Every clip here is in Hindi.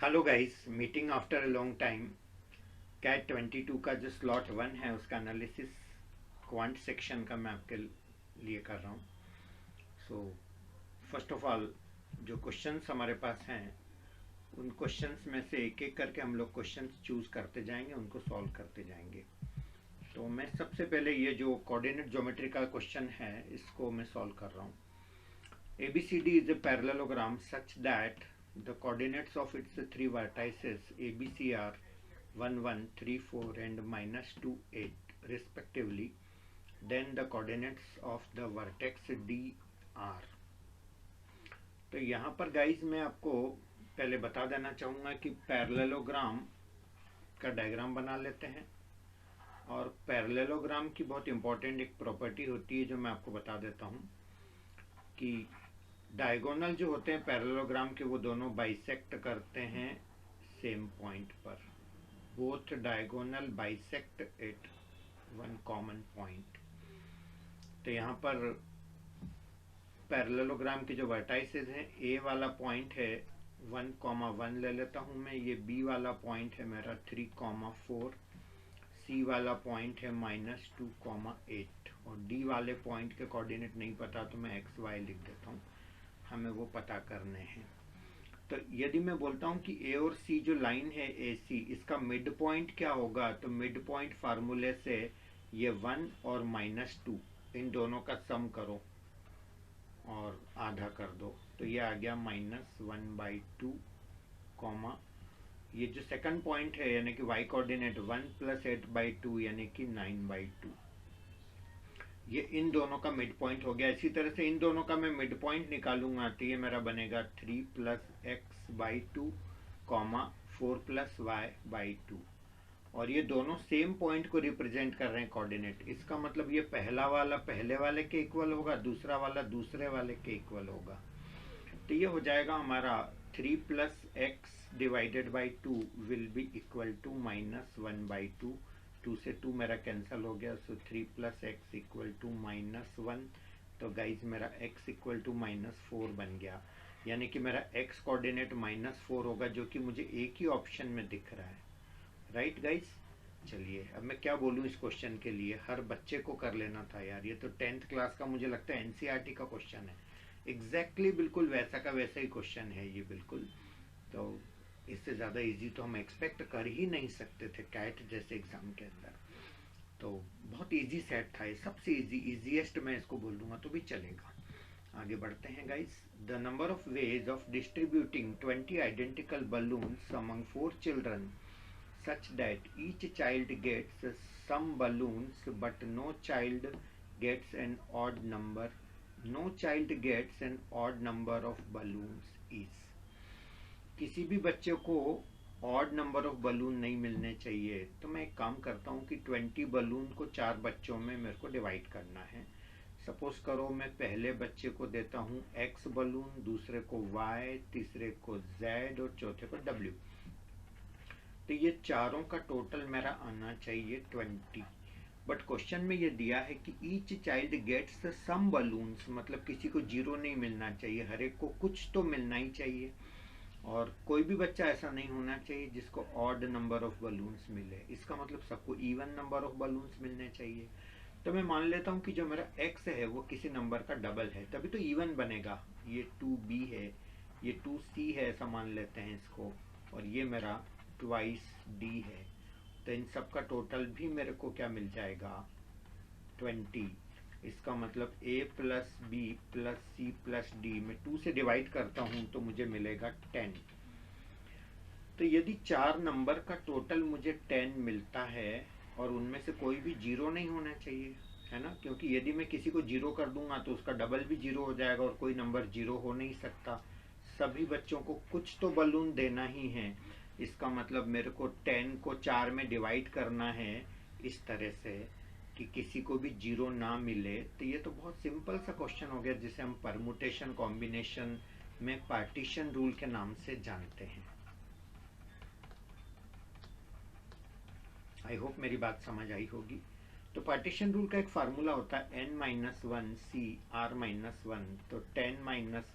Hello guys, meeting after a long time. CAT 22 का जो स्लॉट 1 है उसका एनालिसिस क्वांट सेक्शन का मैं आपके लिए कर रहा हूँ। सो फर्स्ट ऑफ ऑल जो क्वेश्चंस हमारे पास हैं उन क्वेश्चंस में से एक एक करके हम लोग क्वेश्चंस चूज करते जाएंगे, उनको सॉल्व करते जाएंगे। तो मैं सबसे पहले ये जो कोऑर्डिनेट ज्योमेट्री का क्वेश्चन है इसको मैं सॉल्व कर रहा हूँ। ABCD is a parallelogram such that the coordinates of its three vertices ABC are 1, 1, 3, 4 and -2, 8 respectively. Then the coordinates of the vertex D are. तो यहाँ पर गाइज मैं आपको पहले बता देना चाहूँगा कि पैरेललोग्राम का डायग्राम बना लेते हैं। और पैरेललोग्राम की बहुत इंपॉर्टेंट एक प्रॉपर्टी होती है जो मैं आपको बता देता हूँ कि डायगोनल जो होते हैं पैरेललोग्राम के वो दोनों बाइसेक्ट करते हैं सेम पॉइंट पर। Both diagonal bisect at one common point. तो यहाँ पर पैरेललोग्राम के जो वर्टाइसेस हैं, ए वाला पॉइंट है 1,1 ले लेता हूँ मैं, ये बी वाला पॉइंट है मेरा 3,4, सी वाला पॉइंट है -2,8 और डी वाले पॉइंट के कोऑर्डिनेट नहीं पता तो मैं एक्स वाई लिख देता हूँ, हमें वो पता करने हैं। तो यदि मैं बोलता हूँ कि ए और सी जो लाइन है AC, इसका मिड पॉइंट क्या होगा, तो मिड पॉइंट फार्मूले से ये 1 और -2 इन दोनों का सम करो और आधा कर दो, तो ये आ गया -1/2, ये जो सेकंड पॉइंट है यानी कि y कोऑर्डिनेट 1 + 8/2 यानी कि 9/2, ये इन दोनों का मिड पॉइंट हो गया। इसी तरह से इन दोनों का मैं मिड पॉइंट निकालूंगा तो ये मेरा बनेगा 3 + x/2, 4 + y/2 और ये दोनों सेम पॉइंट को रिप्रेजेंट कर रहे हैं कोऑर्डिनेट। इसका मतलब ये पहला वाला पहले वाले के इक्वल होगा, दूसरा वाला दूसरे वाले के इक्वल होगा। तो ये हो जाएगा हमारा 3 + x/2 will be equal to -1/2। 2 से 2 मेरा कैंसिल हो गया, सो 3 + x इक्वल टू -1। तो गाइज मेरा x इक्वल टू -4 बन गया, यानी कि मेरा x कोऑर्डिनेट -4 होगा, जो कि मुझे एक ही ऑप्शन में दिख रहा है। राइट गाइज, चलिए अब मैं क्या बोलूँ इस क्वेश्चन के लिए, हर बच्चे को कर लेना था यार, ये तो 10th क्लास का मुझे लगता है NCERT का क्वेश्चन है। एग्जैक्टली बिल्कुल वैसा का वैसा ही क्वेश्चन है ये, बिल्कुल। तो इससे ज़्यादा इजी तो हम एक्सपेक्ट कर ही नहीं सकते थे कैट जैसे एग्जाम के अंदर। तो बहुत इजी सेट था ये, सबसे इजीएस्ट मैं इसको बोल दूंगा तो भी चलेगा। आगे बढ़ते हैं guys. The number of ways of distributing 20 identical balloons among 4 children such that each child gets some balloons but no child gets an odd number of balloons is। किसी भी बच्चे को ऑड नंबर ऑफ बलून नहीं मिलने चाहिए। तो मैं एक काम करता हूँ कि 20 बलून को 4 बच्चों में मेरे को डिवाइड करना है। सपोज करो मैं पहले बच्चे को देता हूँ X बलून, दूसरे को Y, तीसरे को Z और चौथे को W। तो ये चारों का टोटल मेरा आना चाहिए 20। बट क्वेश्चन में ये दिया है कि each child gets some balloons, मतलब किसी को 0 नहीं मिलना चाहिए, हर एक को कुछ तो मिलना ही चाहिए। और कोई भी बच्चा ऐसा नहीं होना चाहिए जिसको ऑड नंबर ऑफ बलून्स मिले, इसका मतलब सबको इवन नंबर ऑफ बलून्स मिलने चाहिए। तो मैं मान लेता हूँ कि जो मेरा x है वो किसी नंबर का डबल है, तभी तो इवन बनेगा। ये 2b है, ये 2c है, ऐसा मान लेते हैं इसको, और ये मेरा ट्वाइस d है। तो इन सब का टोटल भी मेरे को क्या मिल जाएगा 20। इसका मतलब a + b + c + d में 2 से डिवाइड करता हूँ तो मुझे मिलेगा 10। तो यदि 4 नंबर का टोटल मुझे 10 मिलता है और उनमें से कोई भी 0 नहीं होना चाहिए, है ना, क्योंकि यदि मैं किसी को 0 कर दूंगा तो उसका डबल भी 0 हो जाएगा और कोई नंबर 0 हो नहीं सकता। सभी बच्चों को कुछ तो बलून देना ही है। इसका मतलब मेरे को 10 को 4 में डिवाइड करना है इस तरह से कि किसी को भी 0 ना मिले। तो ये तो बहुत सिंपल सा क्वेश्चन हो गया जिसे हम परमुटेशन कॉम्बिनेशन में पार्टीशन रूल के नाम से जानते हैं। आई होप मेरी बात समझ आई होगी। तो पार्टीशन रूल का एक फार्मूला होता है n-1 c r-1। तो 10 -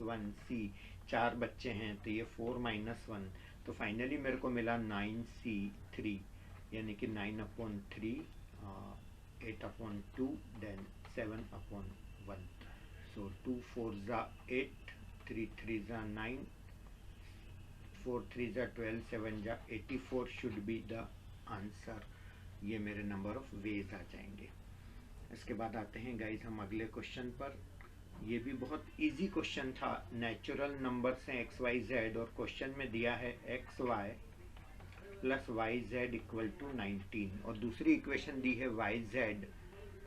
1 c, 4 बच्चे हैं तो ये 4 - 1, तो फाइनली मेरे को मिला 9C3 यानी कि 9/3, 8/2 then 7/1. So 2 4s are 8, 3 3s are 9, 4 3s are 12, 7s are 84 should be the answer. ये मेरे नंबर ऑफ वेज आ जाएंगे। इसके बाद आते हैं गाइज हम अगले क्वेश्चन पर। ये भी बहुत इजी क्वेश्चन था, नेचुरल नंबर से एक्स वाई जेड, और क्वेश्चन में दिया है x y plus y z equal to 19, और दूसरी इक्वेशन दी है y z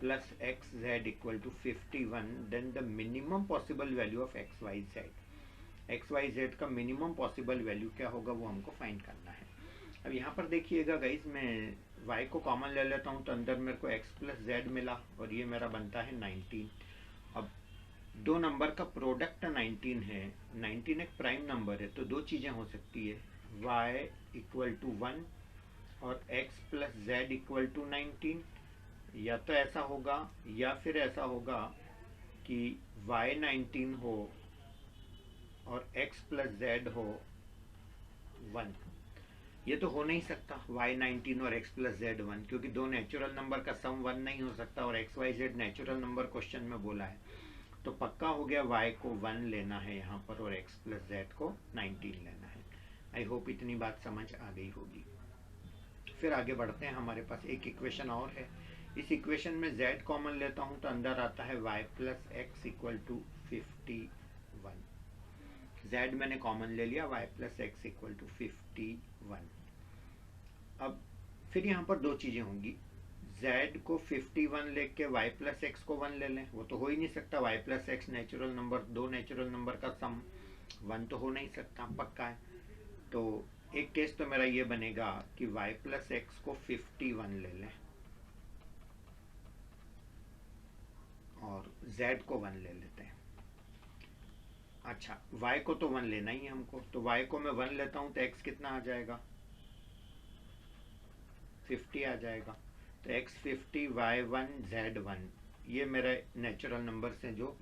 plus x z equal to 51, then the minimum possible value of x y z. X y z का मिनिमम पॉसिबल वैल्यू क्या होगा वो हमको फाइंड करना है। अब यहाँ पर देखिएगा गाइज, मैं y को कॉमन ले लेता हूँ तो अंदर मेरे को x प्लस जेड मिला, और ये मेरा बनता है 19। अब दो नंबर का प्रोडक्ट 19 है, 19 एक प्राइम नंबर है, तो दो चीज़ें हो सकती है, y इक्वल टू 1 और x plus z equal to 19। या तो ऐसा होगा या फिर ऐसा होगा कि y 19 हो और x प्लस जेड हो 1। ये तो हो नहीं सकता y 19 और x प्लस जेड 1, क्योंकि दो नेचुरल नंबर का सम 1 नहीं हो सकता, और x y z natural number question में बोला है, तो पक्का हो गया y को 1 लेना है यहाँ पर और x प्लस जेड को 19 लेना है। आई होप इतनी बात समझ आ गई होगी। फिर आगे बढ़ते हैं, हमारे पास एक इक्वेशन और है। इस इक्वेशन में z कॉमन लेता हूँ तो अंदर आता है y plus x equal to 51। z मैंने कॉमन ले लिया, y plus x equal to 51। अब फिर यहाँ पर दो चीज़ें होंगी, z को 51 लेके y प्लस एक्स को 1 ले लें, वो तो हो ही नहीं सकता, y plus x natural number, दो नेचुरल नंबर का सम 1 तो हो नहीं सकता, पक्का है। तो एक केस तो मेरा ये बनेगा कि y प्लस एक्स को 51 ले लें और z को 1 ले लेते हैं। अच्छा, y को तो 1 लेना ही है हमको, तो y को मैं 1 लेता हूँ तो x कितना आ जाएगा, 50 आ जाएगा। तो x 50, y 1, z 1, ये मेरे नेचुरल नंबर्स हैं जो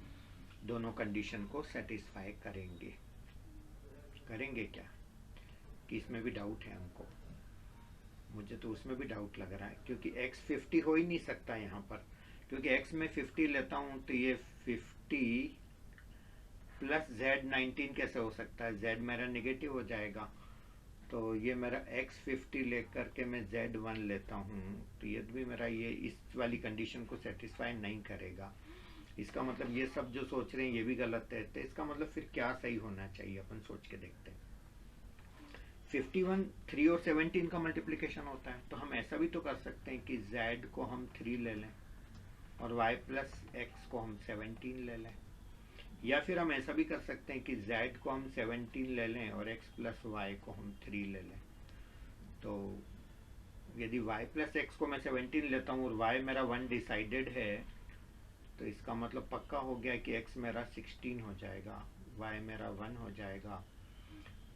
दोनों कंडीशन को सेटिस्फाई करेंगे। करेंगे क्या कि इसमें भी डाउट है हमको, मुझे तो उसमें भी डाउट लग रहा है, क्योंकि x 50 हो ही नहीं सकता यहाँ पर, क्योंकि x में 50 लेता हूँ तो ये 50 प्लस z 19 कैसे हो सकता है, z मेरा नेगेटिव हो जाएगा। तो ये मेरा x 50 लेकर के मैं z 1 लेता हूँ, तो ये भी मेरा ये इस वाली कंडीशन को सेटिस्फाई नहीं करेगा। इसका मतलब ये सब जो सोच रहे हैं ये भी गलत है, तो इसका मतलब फिर क्या सही होना चाहिए, अपन सोच के देखते हैं। 51 3 और 17 का मल्टीप्लिकेशन होता है, तो हम ऐसा भी तो कर सकते हैं कि z को हम 3 ले लें और y प्लस एक्स को हम 17 ले लें, या फिर हम ऐसा भी कर सकते हैं कि z को हम 17 ले लें और x प्लस वाई को हम 3 ले लें। तो यदि y प्लस एक्स को मैं 17 लेता हूँ और y मेरा 1 डिसाइडेड है, तो इसका मतलब पक्का हो गया कि x मेरा 16 हो जाएगा, y मेरा 1 हो जाएगा।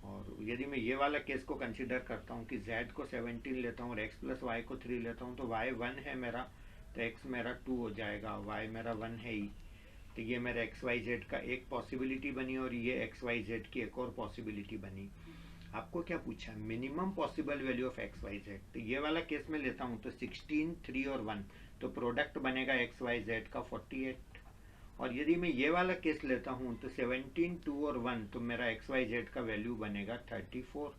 और यदि मैं ये वाला केस को कंसिडर करता हूँ कि z को 17 लेता हूँ और x प्लस वाई को 3 लेता हूँ, तो y 1 है मेरा, तो x मेरा 2 हो जाएगा, y मेरा 1 है ही। तो ये मेरा एक्स वाई जेड का एक पॉसिबिलिटी बनी और ये एक्स वाई जेड की एक और पॉसिबिलिटी बनी। आपको क्या पूछा, minimum possible value of x y z, तो ये वाला केस में लेता हूँ तो 16, 3 और 1, तो प्रोडक्ट बनेगा एक्स वाई जेड का 48। और यदि मैं ये वाला केस लेता हूँ तो 17, 2 और 1, तो मेरा एक्स वाई जेड का वैल्यू बनेगा 34,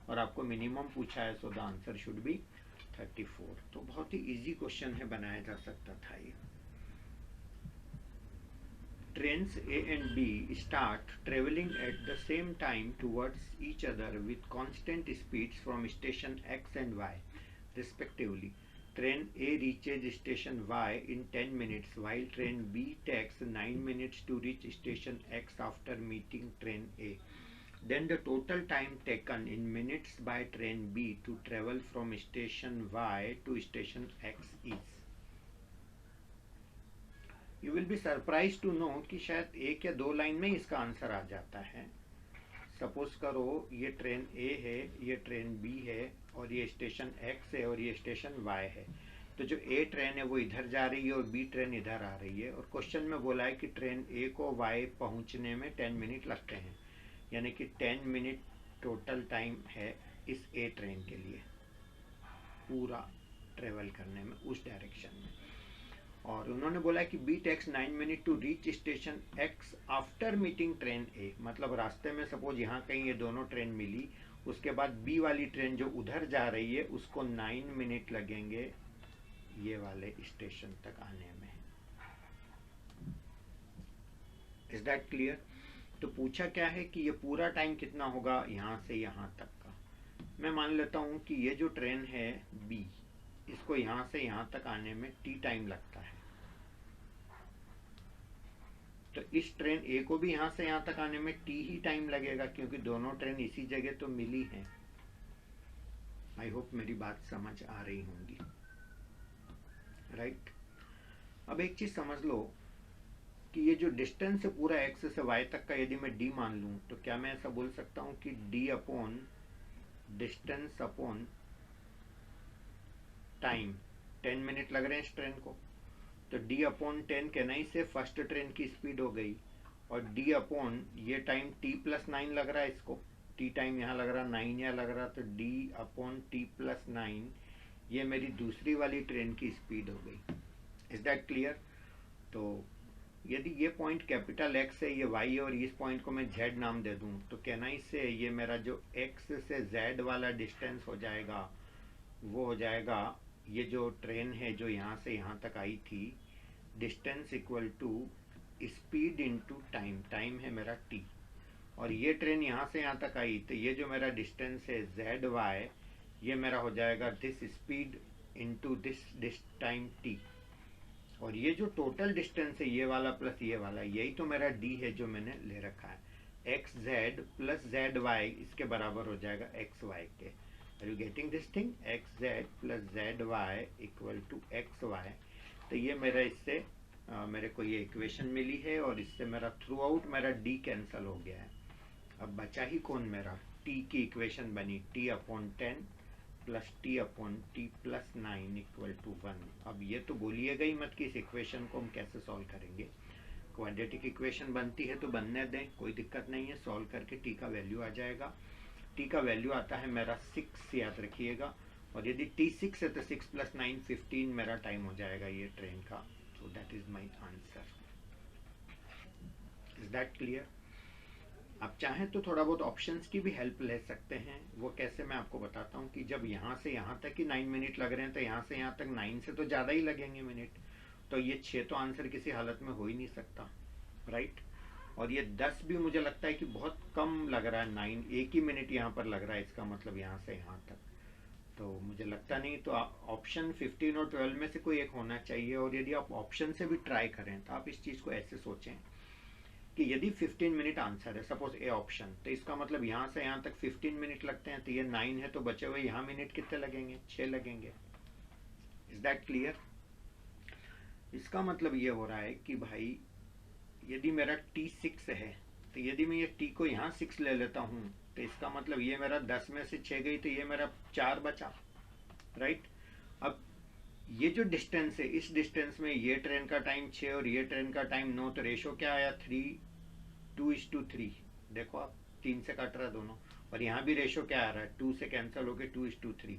और आपको मिनिमम पूछा है, so the answer should be 34। तो बहुत ही ईजी क्वेश्चन है, बनाया जा सकता था ये। Trains A and B start traveling at the same time towards each other with constant speeds from station X and Y, respectively. Train A reaches station Y in 10 minutes, while train B takes 9 minutes to reach station X after meeting train A. Then the total time taken in minutes by train B to travel from station Y to station X is. You will be surprise to know कि शायद एक या दो लाइन में इसका आंसर आ जाता है। सपोज करो ये ट्रेन ए है, ये ट्रेन बी है, और ये स्टेशन एक्स है और ये स्टेशन वाई है। तो जो ए ट्रेन है वो इधर जा रही है और बी ट्रेन इधर आ रही है, और क्वेश्चन में बोला है कि ट्रेन ए को वाई पहुंचने में 10 मिनट लगते हैं, यानी कि 10 मिनट टोटल टाइम है इस ए ट्रेन के लिए पूरा ट्रेवल करने में उस डायरेक्शन में। और उन्होंने बोला कि B takes 9 minute to reach station X after meeting train A. मतलब रास्ते में सपोज यहाँ कहीं ये दोनों ट्रेन मिली, उसके बाद बी वाली ट्रेन जो उधर जा रही है उसको 9 मिनट लगेंगे ये वाले स्टेशन तक आने में। Is that clear? तो पूछा क्या है कि ये पूरा टाइम कितना होगा यहाँ से यहाँ तक का। मैं मान लेता हूँ कि ये जो ट्रेन है बी, इसको यहाँ से यहाँ तक आने में टी टाइम लगता है, तो इस ट्रेन ए को भी यहाँ से यहाँ तक आने में टी ही टाइम लगेगा, क्योंकि दोनों ट्रेन इसी जगह तो मिली हैं। आई होप मेरी बात समझ आ रही होंगी, राइट? अब एक चीज समझ लो कि ये जो डिस्टेंस है पूरा एक्स से वाई तक का, यदि मैं डी मान लूं तो क्या मैं ऐसा बोल सकता हूं कि D upon distance upon time, 10 minute लग रहे हैं इस ट्रेन को, तो डी अपॉन 10 कहना ही से फर्स्ट ट्रेन की स्पीड हो गई, और डी अपॉन ये टाइम टी प्लस 9 लग रहा है, इसको टी टाइम यहाँ लग रहा 9 यहाँ लग रहा, तो डी अपॉन टी प्लस 9 ये मेरी दूसरी वाली ट्रेन की स्पीड हो गई। Is that clear? तो यदि ये पॉइंट कैपिटल एक्स है, ये वाई है, और इस पॉइंट को मैं जेड नाम दे दूं, तो कहना इससे ये मेरा जो एक्स से जेड वाला डिस्टेंस हो जाएगा वो हो जाएगा ये जो ट्रेन है जो यहाँ से यहाँ तक आई थी, distance equal to speed into time, time है मेरा टी, और ये ट्रेन यहाँ से यहाँ तक आई, तो ये जो मेरा डिस्टेंस है जेड वाई, ये मेरा हो जाएगा this speed into this time T, और ये जो टोटल डिस्टेंस है ये वाला प्लस ये वाला, यही तो मेरा डी है जो मैंने ले रखा है, x z plus z y, इसके बराबर हो जाएगा एक्स वाई के। Are you getting this thing? X z plus z y equal to x y. तो ये मेरा इससे मेरे को ये इक्वेशन मिली है, और इससे मेरा थ्रू आउट मेरा डी कैंसिल हो गया है। अब बचा ही कौन मेरा, टी की इक्वेशन बनी, टी अपॉन 10 प्लस t upon t plus 9 equal to 1। अब ये तो बोलिएगा ही मत कि इस इक्वेशन को हम कैसे सॉल्व करेंगे। क्वाड्रेटिक इक्वेशन बनती है तो बनने दें, कोई दिक्कत नहीं है, सॉल्व करके टी का वैल्यू आ जाएगा। टी का वैल्यू आता है मेरा 6, याद रखिएगा, और यदि टी 6 है तो 6 प्लस 9 15 मेरा टाइम हो जाएगा ये ट्रेन का। So that is my answer. Is that clear? आप चाहें तो थोड़ा बहुत ऑप्शंस की भी हेल्प ले सकते हैं। वो कैसे, मैं आपको बताता हूँ कि जब यहाँ से यहाँ तक ही 9 मिनट लग रहे हैं, तो यहाँ से यहाँ तक 9 से तो ज़्यादा ही लगेंगे मिनट, तो ये 6 तो आंसर किसी हालत में हो ही नहीं सकता, राइट? और ये 10 भी मुझे लगता है कि बहुत कम लग रहा है, 9 एक ही मिनट यहाँ पर लग रहा है, इसका मतलब यहाँ से यहाँ तक, तो मुझे लगता नहीं। तो ऑप्शन 15 और 12 में से कोई एक होना चाहिए। और यदि आप ऑप्शन से भी ट्राई करें तो आप इस चीज़ को ऐसे सोचें कि यदि 15 मिनट आंसर है, सपोज ए ऑप्शन, तो इसका मतलब यहाँ से यहाँ तक 15 मिनट लगते हैं, तो ये 9 है, तो बचे हुए यहाँ मिनट कितने लगेंगे, 6 लगेंगे। Is that clear? इसका मतलब ये हो रहा है कि भाई यदि मेरा टी 6 है, तो यदि मैं ये टी को यहाँ 6 ले लेता हूँ, तो इसका मतलब ये मेरा 10 में से 6 गई, तो ये मेरा 4 बचा, राइट? अब ये जो डिस्टेंस है, इस डिस्टेंस में ये ट्रेन का टाइम 6 और ये ट्रेन का टाइम 9, तो रेशो क्या आया, 2:3। देखो आप 3 से कट रहा है दोनों, और यहाँ भी रेशो क्या आ रहा है, 2 से कैंसिल हो गए, 2:3।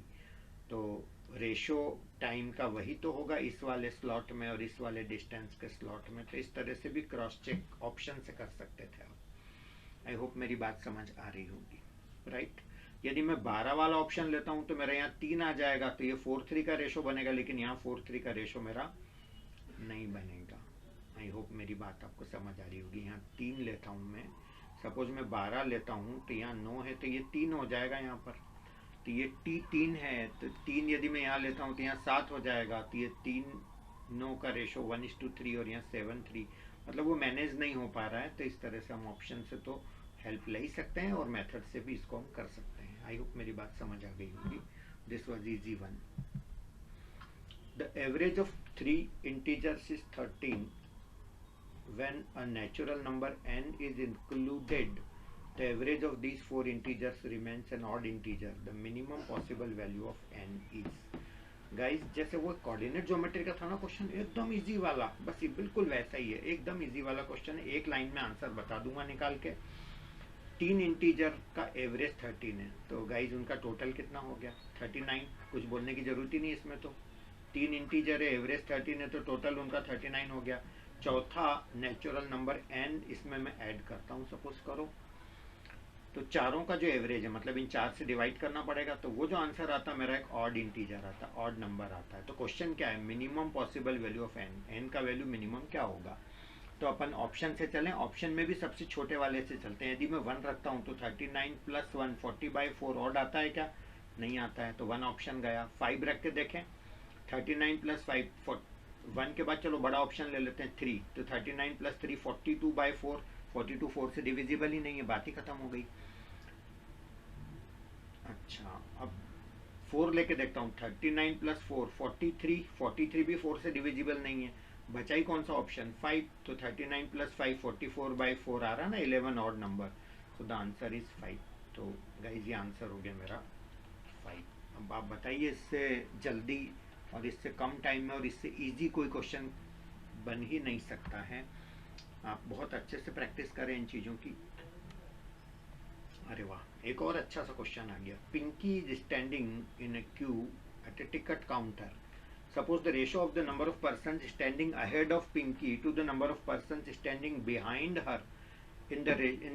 तो रेशो टाइम का वही तो होगा इस वाले स्लॉट में और इस वाले डिस्टेंस के स्लॉट में। तो इस तरह से भी क्रॉस चेक ऑप्शन से कर सकते थे आप। आई होप मेरी बात समझ आ रही होगी, राइट? यदि मैं 12 वाला ऑप्शन लेता हूं तो मेरा यहाँ 3 आ जाएगा, तो ये 4:3 का रेशो बनेगा, लेकिन यहाँ 4:3 का रेशो मेरा नहीं बनेगा। आई होप मेरी बात आपको समझ आ रही होगी। यहाँ 3 लेता हूँ मैं, सपोज मैं 12 लेता हूँ, तो यहाँ 9 है, तो ये 3 हो जाएगा यहाँ पर, तो ये टी 3 है, तो 3 यदि मैं यहाँ लेता हूँ तो यहाँ 7 हो जाएगा, तो ये 3-9 का रेशो 1:3, और यहाँ 7:3, मतलब वो मैनेज नहीं हो पा रहा है। तो इस तरह से हम ऑप्शन से तो हेल्प ले ही सकते हैं, और मेथड से भी इसको हम कर सकते हैं। आई होप मेरी बात समझ आ गई होगी। This was easy one. The average of 3 integers is 13 when a natural number n is included. The average of these 4 integers remains an odd integer. The minimum possible value of n is. Guys, जैसे वो कोऑर्डिनेट ज्योमेट्री का था ना क्वेश्चन, एकदम इजी वाला, बस ये बिल्कुल वैसा ही है, एकदम इजी वाला क्वेश्चन है। एक लाइन में आंसर बता दूंगा निकाल के। तीन इंटीजर का एवरेज 13 है, तो गाइज उनका टोटल कितना हो गया 39। कुछ बोलने की जरूरत ही नहीं इसमें, तो तीन इंटीजर है, एवरेज 13 है, तो टोटल उनका 39 हो गया। चौथा नेचुरल नंबर n इसमें मैं ऐड करता हूँ सपोज करो, तो चारों का जो एवरेज है मतलब इन चार से डिवाइड करना पड़ेगा, तो वो जो आंसर आता है मेरा एक ऑड इंटीजर आता है, ऑड नंबर आता है। तो क्वेश्चन क्या है, minimum possible value of n का वैल्यू मिनिमम क्या होगा। तो अपन ऑप्शन से चलें, ऑप्शन में भी सबसे छोटे वाले से चलते हैं। यदि मैं 1 रखता हूँ तो 39 + 1 40/4 ऑड आता है क्या, नहीं आता है, तो 1 ऑप्शन गया। 5 रख के देखें, 39 + 5 1 के बाद चलो बड़ा ऑप्शन ले लेते हैं 3, तो 39 + 3 42/4, 42 4 से डिविजिबल ही नहीं है, बात ही खत्म हो गई। अच्छा अब 4 लेके देखता हूँ, 39 + 4 43, 43 भी 4 से डिविजिबल नहीं है, बचा ही कौन सा ऑप्शन 5, तो 39 + 5 44/4 आ रहा ना, 11 odd number, so the answer is 5। तो गाइस ये आंसर हो गया मेरा 5। अब आप बताइए इससे जल्दी और इससे कम टाइम में और इससे इजी कोई क्वेश्चन बन ही नहीं सकता है। आप बहुत अच्छे से प्रैक्टिस करें इन चीज़ों की। अरे वाह, एक और अच्छा सा क्वेश्चन आ गया। Pinky is standing in a queue at a ticket counter. Suppose the ratio of the number of persons standing ahead of Pinky to the number of persons standing behind her in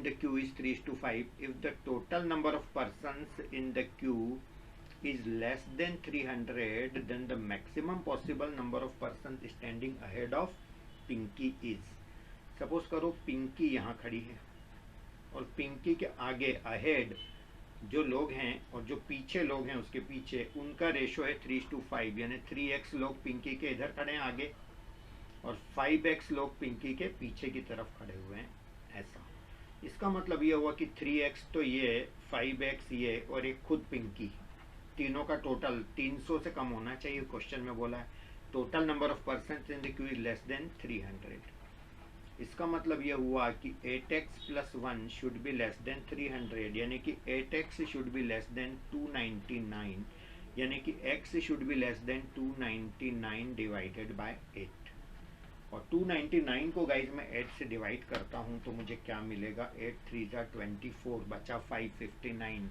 the queue is 3:5. If the total number of persons in the queue is less than 300, then the maximum possible number of persons standing ahead of Pinky is. Suppose करो Pinky यहाँ खड़ी है और Pinky के आगे ahead जो लोग हैं और जो पीछे लोग हैं उसके पीछे, उनका रेशो है 3:5, यानी 3x लोग पिंकी के इधर खड़े हैं आगे और 5x लोग पिंकी के पीछे की तरफ खड़े हुए हैं, ऐसा। इसका मतलब ये हुआ कि 3x तो ये, 5x ये और एक खुद पिंकी, तीनों का टोटल 300 से कम होना चाहिए। क्वेश्चन में बोला है total number of person in the Q is less than 300। इसका मतलब यह हुआ कि 8x + 1 should be less then 300, यानी कि 8x should be less then 299, यानी कि x should be less then 299 divided by 8। और 299 को गाइज मैं 8 से डिवाइड करता हूं तो मुझे क्या मिलेगा, 8 3 = 24, बचा 5 59,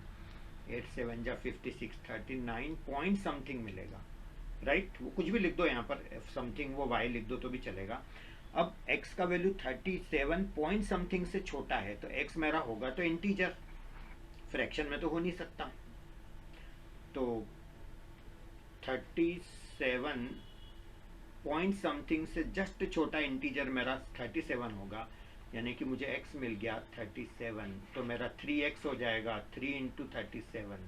8 7 = 56, 39 पॉइंट समथिंग मिलेगा, राइट। वो कुछ भी लिख दो यहाँ पर, समथिंग वो y लिख दो तो भी चलेगा। अब x का वैल्यू 37 पॉइंट समथिंग से छोटा है, तो x मेरा होगा तो इंटीजर, फ्रैक्शन में तो हो नहीं सकता। तो 37 पॉइंट समथिंग से जस्ट छोटा इंटीजर मेरा 37 होगा, यानी कि मुझे x मिल गया 37, तो मेरा 3x हो जाएगा, 3 × 37,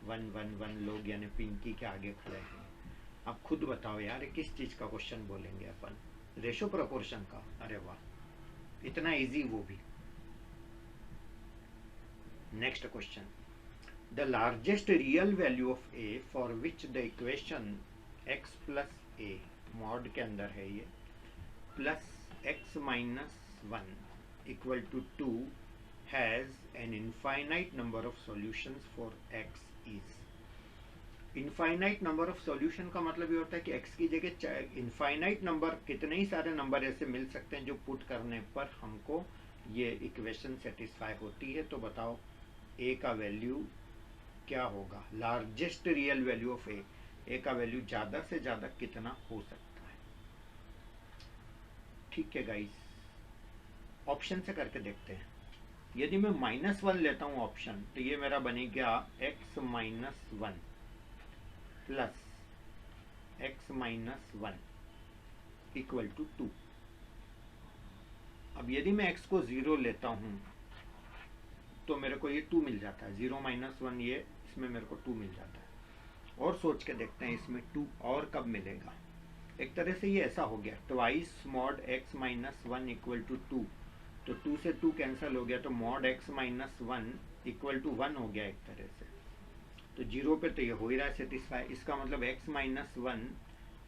111 लोग यानी पिंकी के आगे खड़े हैं। अब खुद बताओ यार किस चीज का क्वेश्चन बोलेंगे अपन, रेशो प्रोपोर्शन का। अरे वाह, इतना इजी वो भी। Next question, the largest real value of a for which the equation x + a mod के अंदर है ये, plus x - 1 = 2 has an infinite number of solutions for x is. Infinite number of solution का मतलब ये होता है कि x की जगह इनफाइनाइट नंबर, कितने ही सारे नंबर ऐसे मिल सकते हैं जो पुट करने पर हमको ये इक्वेशन सेटिस्फाई होती है। तो बताओ a का वैल्यू क्या होगा, largest real value of a का वैल्यू ज़्यादा से ज़्यादा कितना हो सकता है। ठीक है गाइस, ऑप्शन से करके देखते हैं। यदि मैं -1 लेता हूँ ऑप्शन, तो ये मेरा बनेगा x - 1 प्लस x - 1 = 2। अब यदि मैं x को 0 लेता हूं तो मेरे को ये 2 मिल जाता है, 0 - 1 ये, इसमें मेरे को 2 मिल जाता है। और सोच के देखते हैं इसमें 2 और कब मिलेगा। एक तरह से ये ऐसा हो गया, ट्वाइस मॉड x - 1 = 2, तो 2 से 2 कैंसिल हो गया, तो मॉड x - 1 = 1 हो गया एक तरह से। तो 0 पे तो ये हो ही रहा है सेटिस्फाई, इसका मतलब x - 1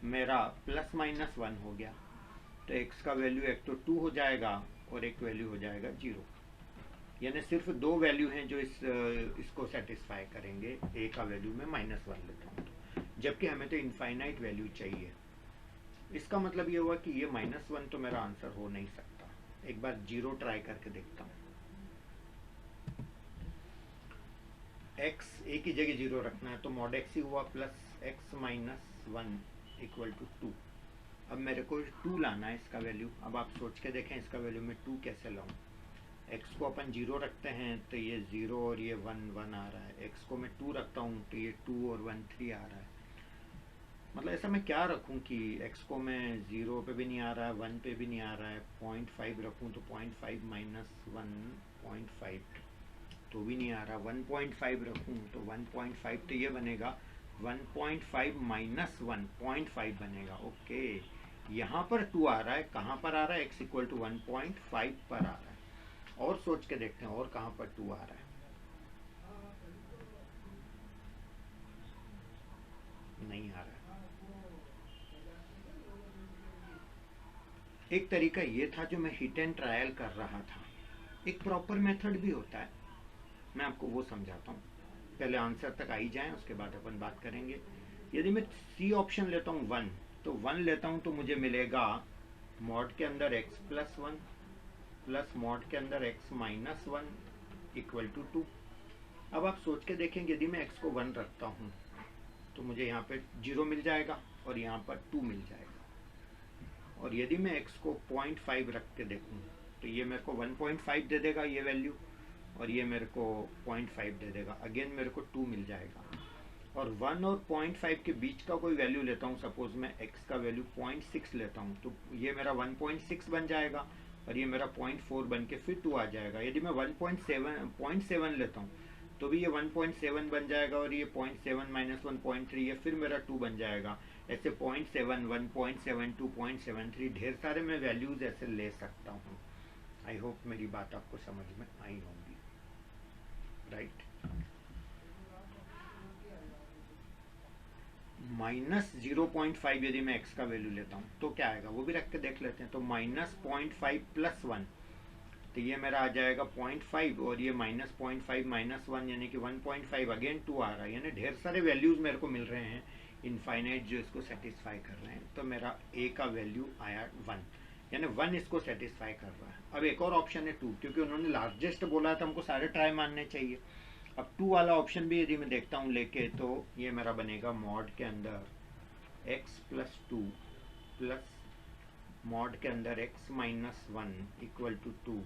मेरा +-1 हो गया, तो x का वैल्यू एक तो 2 हो जाएगा और एक वैल्यू हो जाएगा 0, यानी सिर्फ 2 वैल्यू हैं जो इसको सेटिस्फाई करेंगे। a का वैल्यू मैं -1 लेता हूँ तो, जबकि हमें तो इनफाइनाइट वैल्यू चाहिए। इसका मतलब ये हुआ कि ये -1 तो मेरा आंसर हो नहीं सकता। एक बार 0 ट्राई करके देखता हूँ। एक्स ए की जगह 0 रखना है, तो मॉड एक्स ही हुआ plus x minus 1 equal to 2। अब मेरे को 2 लाना है इसका वैल्यू। अब आप सोच के देखें इसका वैल्यू मैं 2 कैसे लाऊं। एक्स को अपन 0 रखते हैं तो ये 0 और ये 1 1 आ रहा है। एक्स को मैं 2 रखता हूँ तो ये 2 और 1 3 आ रहा है। मतलब ऐसा मैं क्या रखूं कि एक्स को मैं 0 पे भी नहीं आ रहा है, 1 पे भी नहीं आ रहा है, 0.5 रखूं तो 0.5 माइनस 1.5 तो भी नहीं आ रहा, 1.5 रखूं तो 1.5 तो ये बनेगा 1.5 माइनस 1.5 बनेगा। ओके, यहाँ पर 2 आ रहा है, कहाँ पर आ रहा है, x इक्वल टू 1.5 पर आ रहा है। और सोच के देखते हैं और कहाँ पर 2 आ रहा है। नहीं आ रहा है। एक तरीका ये था जो मैं हिट एंड ट्रायल कर रहा था। एक प्रॉपर मेथड भी होता है, मैं आपको वो समझाता हूँ। पहले आंसर तक आई जाए, उसके बाद अपन बात करेंगे। यदि मैं सी ऑप्शन लेता हूँ 1, तो 1 लेता हूँ तो मुझे मिलेगा मॉड के अंदर x प्लस 1 प्लस मॉड के अंदर x माइनस 1 इक्वल टू 2। अब आप सोच के देखेंगे, यदि मैं x को 1 रखता हूँ तो मुझे यहाँ पे 0 मिल जाएगा और यहाँ पर 2 मिल जाएगा। और यदि मैं x को 0.5 रख के देखूँ तो ये मेरे को 1.5 दे देगा ये वैल्यू, और ये मेरे को 0.5 दे देगा। अगेन मेरे को 2 मिल जाएगा। और 1 और 0.5 के बीच का कोई वैल्यू लेता हूँ, सपोज मैं x का वैल्यू 0.6 लेता हूँ, तो ये मेरा 1.6 बन जाएगा और ये मेरा 0.4 बन के फिर 2 आ जाएगा। यदि मैं 1.7 लेता हूँ तो भी ये 1.7 बन जाएगा और ये 0.7 माइनस 1.3 ये फिर मेरा 2 बन जाएगा। ऐसे 0.7 1.7 2.73 ढेर सारे मैं वैल्यूज ऐसे ले सकता हूँ। आई होप मेरी बात आपको समझ में आई होगी, राइट। माइनस 0.5 यदि मैं x का वैल्यू लेता हूँ तो क्या आएगा वो भी रख के देख लेते हैं। तो माइनस 0.5 प्लस 1 तो ये मेरा आ जाएगा 0.5 और ये माइनस 0.5 माइनस 1 यानी कि 1.5 अगेन 2 आ रहा है। यानी ढेर सारे वैल्यूज मेरे को मिल रहे हैं इनफाइनाइट जो इसको सेटिस्फाई कर रहे हैं। तो मेरा a का वैल्यू आया 1, यानी 1 इसको सेटिस्फाई कर रहा है। अब एक और ऑप्शन है 2, क्योंकि उन्होंने लार्जेस्ट बोला था, हमको सारे ट्राई मानने चाहिए। अब 2 वाला ऑप्शन भी यदि मैं देखता हूँ लेके, तो ये मेरा बनेगा मॉड के अंदर x प्लस 2 प्लस मॉड के अंदर x माइनस 1 इक्वल टू 2।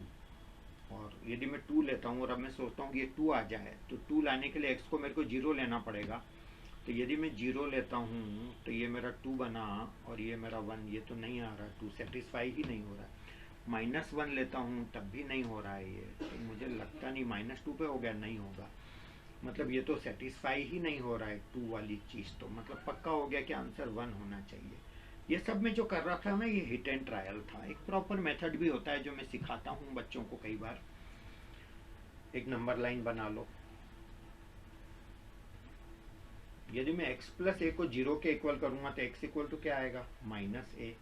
और यदि मैं 2 लेता हूँ और अब मैं सोचता हूँ कि ये 2 आ जाए, तो 2 लाने के लिए x को मेरे को 0 लेना पड़ेगा। तो यदि मैं 0 लेता हूँ तो ये मेरा 2 बना और ये मेरा 1, ये तो नहीं आ रहा, 2 सेटिस्फाई ही नहीं हो रहा है। माइनस 1 लेता हूँ तब भी नहीं हो रहा है ये, तो मुझे लगता नहीं माइनस 2 पे हो गया, नहीं होगा। मतलब ये तो सेटिस्फाई ही नहीं हो रहा है 2 वाली चीज़, तो मतलब पक्का हो गया कि आंसर 1 होना चाहिए। ये सब मैं जो कर रहा था ना, ये हिट एंड ट्रायल था। एक प्रॉपर मेथड भी होता है जो मैं सिखाता हूँ बच्चों को कई बार। एक नंबर लाइन बना लो। यदि मैं x प्लस ए को 0 के इक्वल करूंगा तो x इक्वल टू क्या आएगा, माइनस ए।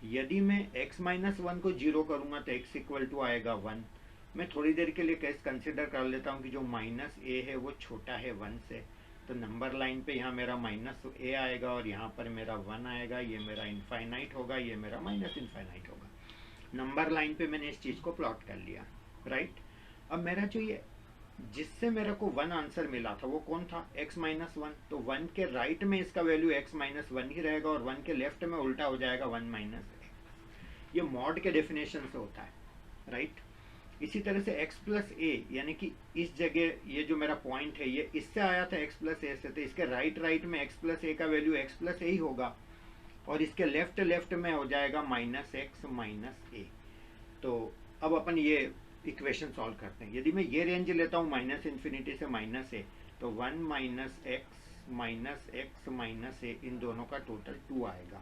यदि मैं x माइनस 1 को 0 करूंगा तो x इक्वल टू आएगा 1। मैं थोड़ी देर के लिए केस कंसिडर कर लेता हूँ कि जो माइनस ए है वो छोटा है 1 से, तो नंबर लाइन पे यहाँ मेरा माइनस ए आएगा और यहाँ पर मेरा 1 आएगा। ये मेरा इनफाइनाइट होगा, ये मेरा माइनस इनफाइनाइट होगा। नंबर लाइन पे मैंने इस चीज़ को प्लॉट कर लिया, राइट। अब मेरा जो ये जिससे मेरे को 1 आंसर मिला था वो कौन था, x माइनस 1। तो 1 के राइट में इसका वैल्यू x माइनस 1 ही रहेगा और 1 के लेफ्ट में उल्टा हो जाएगा 1 माइनस एक्स। ये मॉड के डेफिनेशन से होता है, राइट। इसी तरह से x प्लस ए, यानी कि इस जगह ये जो मेरा पॉइंट है ये इससे आया था x प्लस ए से, तो इसके राइट में x प्लस ए का वैल्यू x प्लस ए ही होगा और इसके लेफ्ट में हो जाएगा माइनस एक्स माइनस ए। तो अब अपन ये इक्वेशन सॉल्व करते हैं। यदि मैं ये रेंज लेता हूँ माइनस इन्फिनिटी से माइनस ए, तो 1 माइनस एक्स माइनस ए, इन दोनों का टोटल 2 आएगा।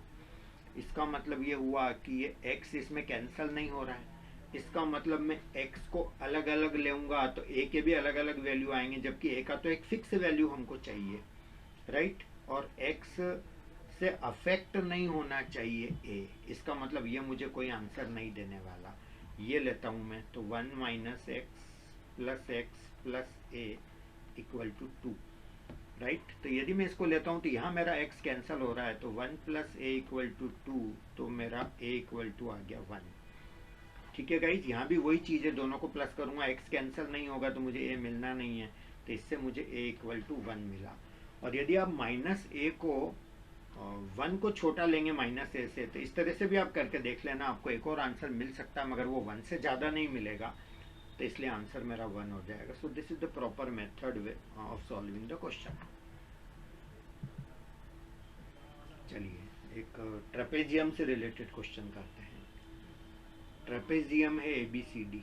इसका मतलब ये हुआ कि ये x इसमें कैंसिल नहीं हो रहा है। इसका मतलब मैं x को अलग अलग लेऊंगा तो a के भी अलग अलग वैल्यू आएंगे, जबकि a का तो एक फिक्स वैल्यू हमको चाहिए, राइट। और x से अफेक्ट नहीं होना चाहिए a। इसका मतलब ये मुझे कोई आंसर नहीं देने वाला। ये लेता हूँ मैं, तो 1 minus x plus A equal to 2, right. तो यदि मैं इसको लेता हूँ तो यहाँ मेरा x कैंसिल हो रहा है, तो 1 प्लस ए इक्वल टू 2, तो मेरा a इक्वल टू आ गया 1। ठीक है गाइज, यहाँ भी वही चीज़ है, दोनों को प्लस करूँगा x कैंसिल नहीं होगा तो मुझे a मिलना नहीं है, तो तो इससे मुझे a इक्वल टू 1 मिला। और यदि आप माइनस a को 1 को छोटा लेंगे माइनस a से, तो इस तरह से भी आप करके देख लेना, आपको एक और आंसर मिल सकता है, मगर वो 1 से ज़्यादा नहीं मिलेगा, तो इसलिए आंसर मेरा 1 हो जाएगा। So this is the proper method way of solving the question. चलिए एक ट्रेपेजियम से रिलेटेड क्वेश्चन करते हैं। ट्रेपेजियम है ABCD।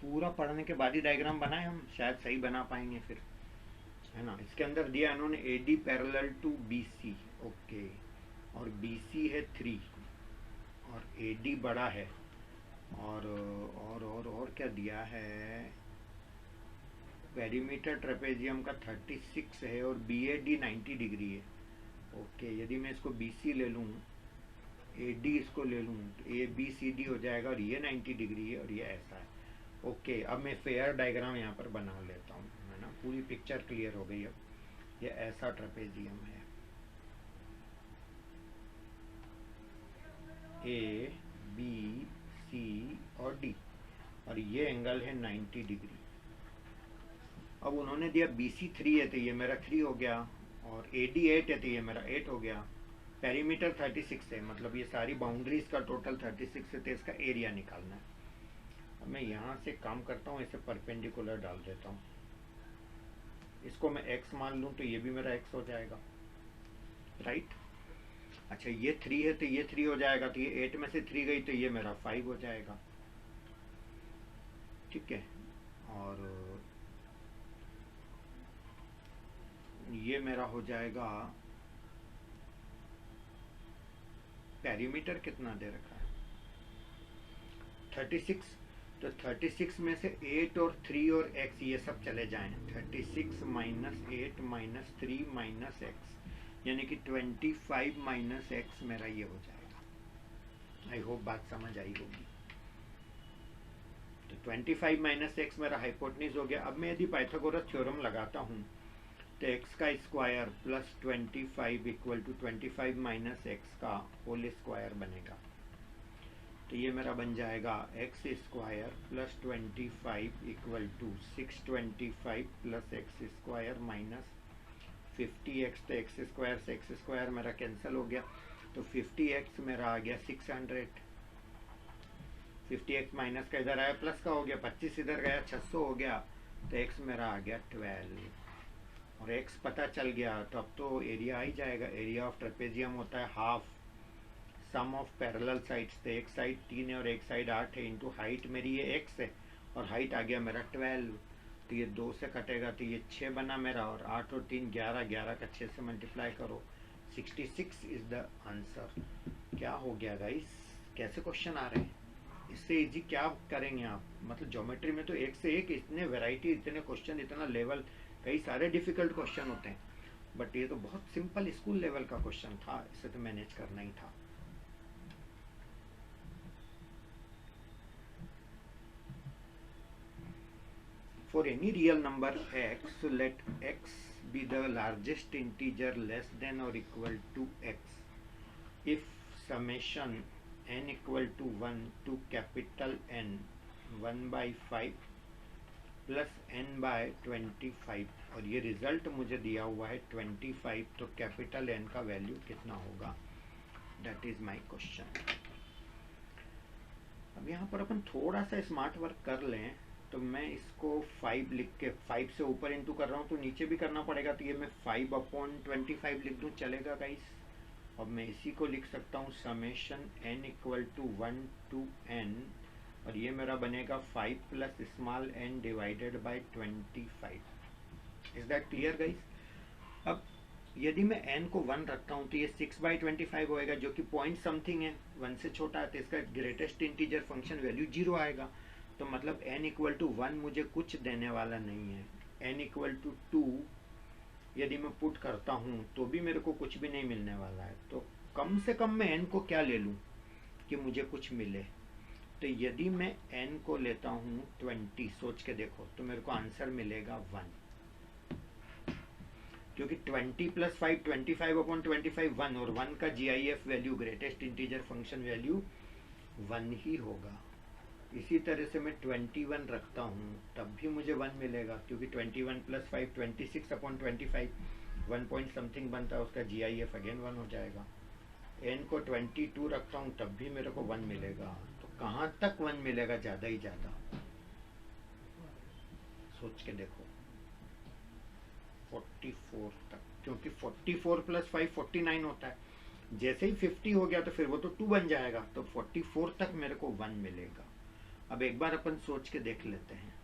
पूरा पढ़ने के बाद ही डायग्राम बनाए हम, शायद सही बना पाएंगे फिर, है ना। इसके अंदर दिया इन्होंने AD parallel to BC, okay, और BC है 3 और AD बड़ा है, और क्या दिया है, पेरीमीटर ट्रेपेजियम का 36 है और BAD 90 डिग्री है। ओके, यदि मैं इसको BC ले लूँ, AD इसको ले लूँ, तो ABCD हो जाएगा और ये 90 डिग्री है और ये ऐसा है। ओके, अब मैं फेयर डायग्राम यहाँ पर बना लेता हूँ, है ना, पूरी पिक्चर क्लियर हो गई। अब ये ऐसा ट्रेपेजियम है, A B C और D, और ये एंगल है 90 डिग्री। अब उन्होंने दिया BC 3 है तो ये मेरा 3 हो गया, और AD 8 है तो ये मेरा 8 हो गया। पेरीमीटर 36 है, मतलब ये सारी बाउंड्रीज का टोटल 36 है, तो इसका एरिया निकालना है। अब मैं यहाँ से काम करता हूँ, इसे परपेंडिकुलर डाल देता हूँ, इसको मैं x मान लूँ तो ये भी मेरा x हो जाएगा, राइट। अच्छा, ये 3 है तो ये 3 हो जाएगा, तो ये 8 में से 3 गई तो ये मेरा 5 हो जाएगा, ठीक है। और ये मेरा हो जाएगा, पेरीमीटर कितना दे रखा है 36, तो 36 में से 8 और 3 और x ये सब चले जाएं, 36 माइनस 8 माइनस 3 माइनस x, यानी कि 25 माइनस x मेरा ये हो जाएगा। आई होप बात समझ आई होगी। तो 25 माइनस x मेरा हाइपोटेन्यूज हो गया। अब मैं यदि पाइथागोरस थ्योरम लगाता हूँ तो x का square plus 25 equal to 25 minus x का होल स्क्वायर बनेगा। तो ये मेरा बन जाएगा x square plus 25 equal to 625 plus x square minus 50x। तो x स्क्वायर से x स्क्वायर मेरा कैंसिल हो गया, तो 50x मेरा आ गया 600। 50x माइनस का इधर आया प्लस का हो गया, 25 इधर गया 600 हो गया, तो x मेरा आ गया 12, और x पता चल गया तो अब तो एरिया आ ही जाएगा। एरिया ऑफ ट्रेपेजियम होता है half sum of parallel sides, तो एक साइड 3 है और एक साइड 8 है, इंटू हाइट मेरी ये x है और हाइट आ गया मेरा 12, तो ये 2 से कटेगा तो ये 6 बना मेरा, और 8 और 3 11, 11 का 6 से मल्टीप्लाई करो, 66 इज द आंसर। क्या हो गया गाइस, कैसे क्वेश्चन आ रहे हैं, इससे इजी क्या करेंगे आप। मतलब ज्योमेट्री में तो एक से एक इतने वैरायटी, इतने क्वेश्चन, इतना लेवल, कई सारे डिफिकल्ट क्वेश्चन होते हैं, बट ये तो बहुत सिंपल स्कूल लेवल का क्वेश्चन था, इसे तो मैनेज करना ही था। For any real number x, so let x be the largest integer less than or equal to x if summation n equal to 1 to capital N 1 by 5 plus n by 25, और ये रिजल्ट मुझे दिया हुआ है 25, तो कैपिटल N का वैल्यू कितना होगा, दैट इज माय क्वेश्चन। अब यहाँ पर अपन थोड़ा सा स्मार्ट वर्क कर लें, तो मैं इसको 5 लिख के 5 से ऊपर इंटू कर रहा हूँ तो नीचे भी करना पड़ेगा, तो ये मैं 5/25 लिख दूँ, चलेगा गाइस। अब मैं इसी को लिख सकता हूँ summation n equal to 1 to n, और ये मेरा बनेगा 5 plus small n divided by 25। Is that clear guys. अब यदि मैं n को 1 रखता हूँ तो ये 6/25 होएगा, जो कि पॉइंट समथिंग है, 1 से छोटा है, तो इसका ग्रेटेस्ट इंटीजर फंक्शन वैल्यू 0 आएगा। तो मतलब n इक्वल टू 1 मुझे कुछ देने वाला नहीं है, n इक्वल टू 2 यदि मैं पुट करता हूँ तो भी मेरे को कुछ भी नहीं मिलने वाला है। तो कम से कम मैं n को क्या ले लूँ कि मुझे कुछ मिले, तो यदि मैं n को लेता हूँ 20, सोच के देखो, तो मेरे को आंसर मिलेगा 1। क्योंकि 20 + 5 25/25 1, और 1 का GIF value greatest integer function value 1 ही होगा। इसी तरह से मैं 21 रखता हूँ तब भी मुझे 1 मिलेगा, क्योंकि 21 + 5 26/25 1 पॉइंट समथिंग बनता है, उसका GIF अगेन 1 हो जाएगा। n को 22 रखता हूँ तब भी मेरे को 1 मिलेगा। तो कहाँ तक 1 मिलेगा? ज़्यादा ही ज़्यादा, सोच के देखो, 44 तक, क्योंकि 44 + 5 49 होता है। जैसे ही 50 हो गया तो फिर वो तो 2 बन जाएगा, तो 44 तक मेरे को 1 मिलेगा। अब एक बार अपन सोच के देख लेते हैं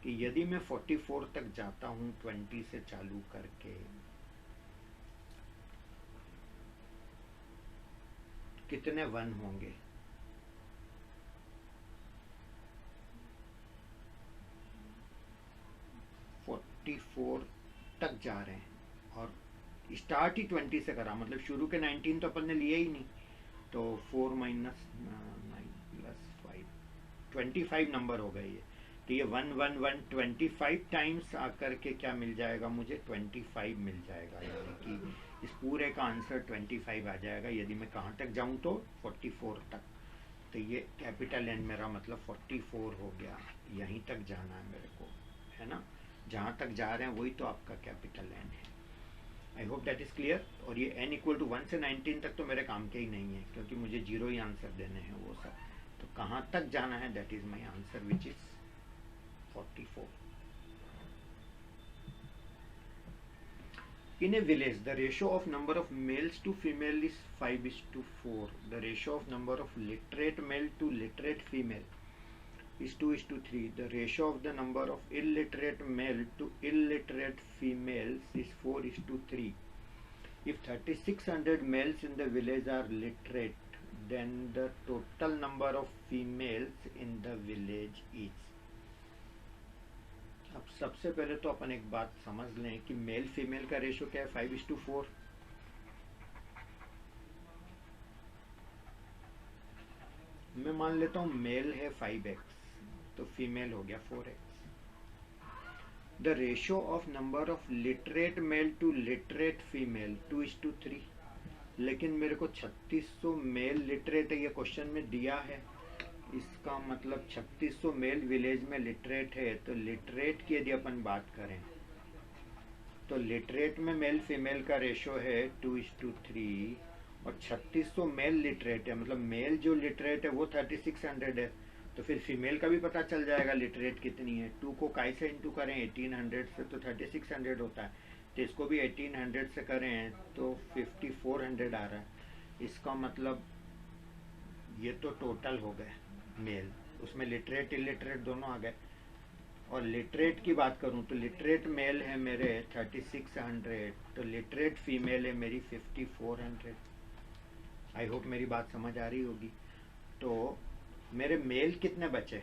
कि यदि मैं 44 तक जाता हूँ 20 से चालू करके, कितने 1 होंगे? 44 तक जा रहे हैं, और स्टार्ट ही 20 से करा, मतलब शुरू के 19 तो अपन ने लिए ही नहीं, तो 4 - 9 + 5 25 नंबर हो गए ये। तो ये 1 1 1 25 टाइम्स आकर के क्या मिल जाएगा मुझे? 25 मिल जाएगा, यानी कि इस पूरे का आंसर 25 आ जाएगा यदि मैं कहाँ तक जाऊँ तो 44 तक। तो ये कैपिटल N मेरा मतलब 44 हो गया, यहीं तक जाना है मेरे को, है ना? जहाँ तक जा रहे हैं वही तो आपका कैपिटल N है। I hope that is clear. और ये n = 1 से 19 तक तो मेरे काम के ही नहीं है, क्योंकि मुझे 0 ही आंसर देने हैं वो सब। तो कहाँ तक जाना है, that is my answer which is 44। In a village, the ratio of number of males to female is 5:4. The ratio of number of literate male to literate female is 2:3. The ratio of the number of illiterate male to illiterate females is 4:3. If 3600 males in the village are literate, then the total number of females in the village is. अब सबसे पहले तो अपन एक बात समझ लें कि मेल फीमेल का रेशियो क्या है? 5:4। मैं मान लेता हूं मेल है 5x, तो फीमेल हो गया 4x। The ratio of number of literate male to literate female 2:3। लेकिन मेरे को 3600 मेल लिटरेट है, ये क्वेश्चन में दिया है, इसका मतलब 3600 मेल विलेज में लिटरेट है। तो लिटरेट की यदि अपन बात करें तो लिटरेट में मेल फीमेल का रेशो है 2:3, और 3600 मेल लिटरेट है, मतलब मेल जो लिटरेट है वो 3600 है, तो फिर फीमेल का भी पता चल जाएगा लिटरेट कितनी है। 2 को काय से इंटू करें 1800 से तो 3600 होता है, तो इसको भी 1800 से करें तो 5400 आ रहा है। इसका मतलब ये तो टोटल हो गए मेल, उसमें लिटरेट इलिटरेट दोनों आ गए। और लिटरेट की बात करूं तो लिटरेट मेल है मेरे 3600, तो लिटरेट फीमेल है मेरी 5400। आई होप मेरी बात समझ आ रही होगी। तो मेरे मेल कितने बचे?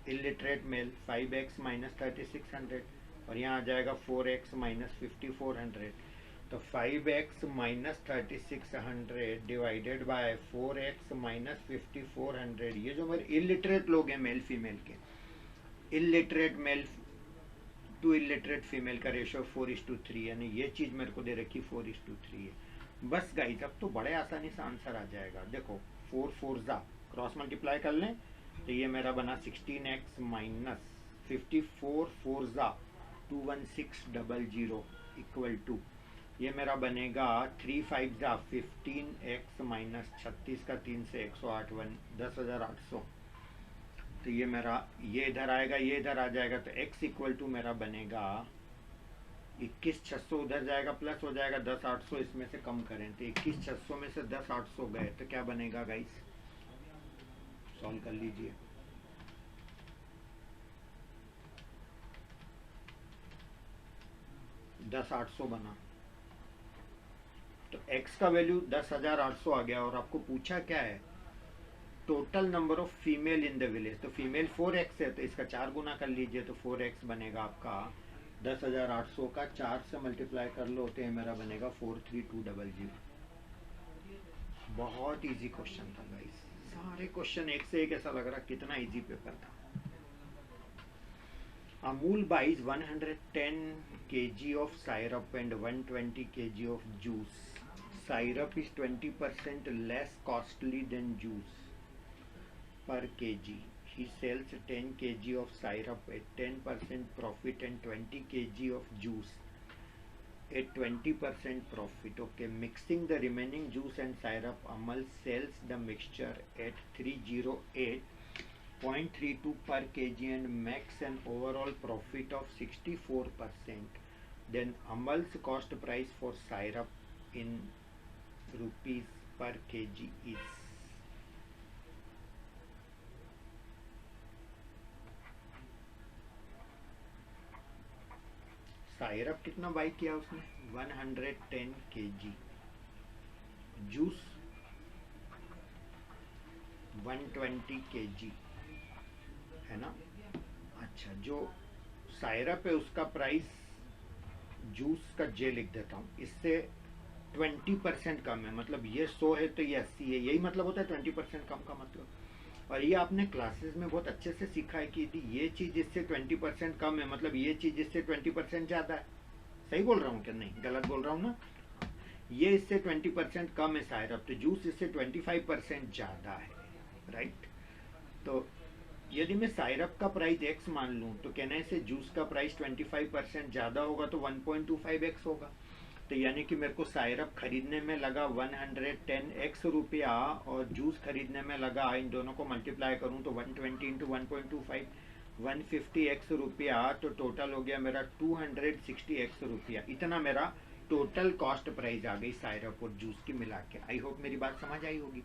इलिटरेट मेल 5x - 3600, और यहाँ आ जाएगा 4x - 5400। तो 5x - 3600 डिवाइडेड बाय 4x - 5400, ये जो मेरे इलिटरेट लोग हैं मेल फीमेल के, illiterate male to illiterate female का रेशो 4:3, यानी ये चीज़ मेरे को दे रखी 4:3 है। बस गाइस अब तो बड़े आसानी से आंसर आ जाएगा। देखो 4 4 क्रॉस मल्टीप्लाई कर लें तो ये मेरा बना 16x - 54 4 21600 इक्वल टू, ये मेरा बनेगा 3 5 15x - 36 का 3 से 108 10,800। तो ये मेरा ये इधर आएगा, ये इधर आ जाएगा, तो x इक्वल टू मेरा बनेगा 21,600, उधर जाएगा प्लस हो जाएगा 10,800, इसमें से कम करें तो 21,600 में से 10,800 गए तो क्या बनेगा गाइस? सॉल्व कर लीजिए। $10,800 बना, तो x का वैल्यू 10,800 आ गया। और आपको पूछा क्या है? Total number of female in the village, तो फीमेल 4x है, तो इसका 4 गुना कर लीजिए, तो 4x बनेगा आपका 10,800 का 4 से मल्टीप्लाई कर लो तो मेरा बनेगा 43200। बहुत इजी क्वेश्चन था गाइस, सारे क्वेश्चन एक से एक ऐसा लग रहा कितना इजी पेपर था। Amul buys 110 kg of syrup and 120 kg of juice. Syrup is 20% less costly than juice per kg. He sells 10 kg of syrup at 10% profit and 20 kg of juice at 20% profit. Okay, mixing the remaining juice and syrup, Amal sells the mixture at 308.32 per kg and makes an overall profit of 64%. Then Amal's cost price for syrup in rupees per kg is सायरप कितना बाई किया उसने 110 kg, जूस 120 kg है ना। अच्छा, जो सायरप है उसका प्राइस जूस का जे लिख देता हूँ, इससे 20% कम है, मतलब ये 100 है तो ये 80 है, यही मतलब होता है 20% कम का मतलब। और ये आपने क्लासेस में बहुत अच्छे से सीखा है कि ये चीज़ इससे 20% कम है, मतलब ये चीज़ इससे 20% ज़्यादा है। सही बोल रहा हूँ क्या, नहीं गलत बोल रहा हूँ ना। ये इससे 20% कम है सायरप, तो जूस इससे 25% ज़्यादा है, राइट। तो यदि मैं सायरप का प्राइस x मान लूँ तो कहने से जूस का प्राइस 25% ज़्यादा होगा तो 1.25x होगा। तो यानी कि मेरे को सायरप खरीदने में लगा 110x रुपया और जूस खरीदने में लगा, इन दोनों को मल्टीप्लाई करूं तो 120 इंटू 1.25 150x रुपया, तो टोटल हो गया मेरा 260x रुपया। इतना मेरा टोटल कॉस्ट प्राइस आ गई सायरप और जूस की मिला के। आई होप मेरी बात समझ आई होगी।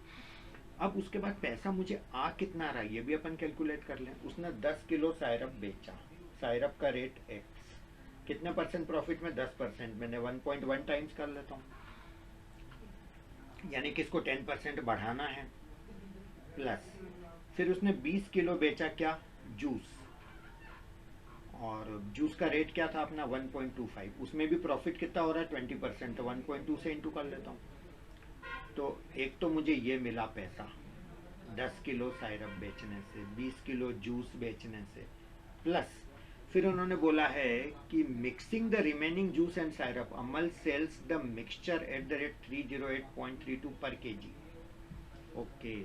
अब उसके बाद पैसा मुझे आ कितना रहा ये भी अपन कैलकुलेट कर लें। उसने 10 किलो सायरप बेचा, सायरप का रेट x, कितने परसेंट प्रॉफिट में 10%, मैंने 1.1 टाइम्स कर लेता हूँ, यानी कि इसको 10% बढ़ाना है प्लस। फिर उसने 20 किलो बेचा क्या, जूस, और जूस का रेट क्या था अपना 1.25, उसमें भी प्रॉफिट कितना हो रहा है 20%, तो 1.2 से इंटू कर लेता हूँ। तो एक तो मुझे ये मिला पैसा 10 किलो सायरप बेचने से, 20 किलो जूस बेचने से, प्लस फिर उन्होंने बोला है कि mixing the remaining juice and syrup, Amal sells the mixture at the rate 308.32 per KG. Okay,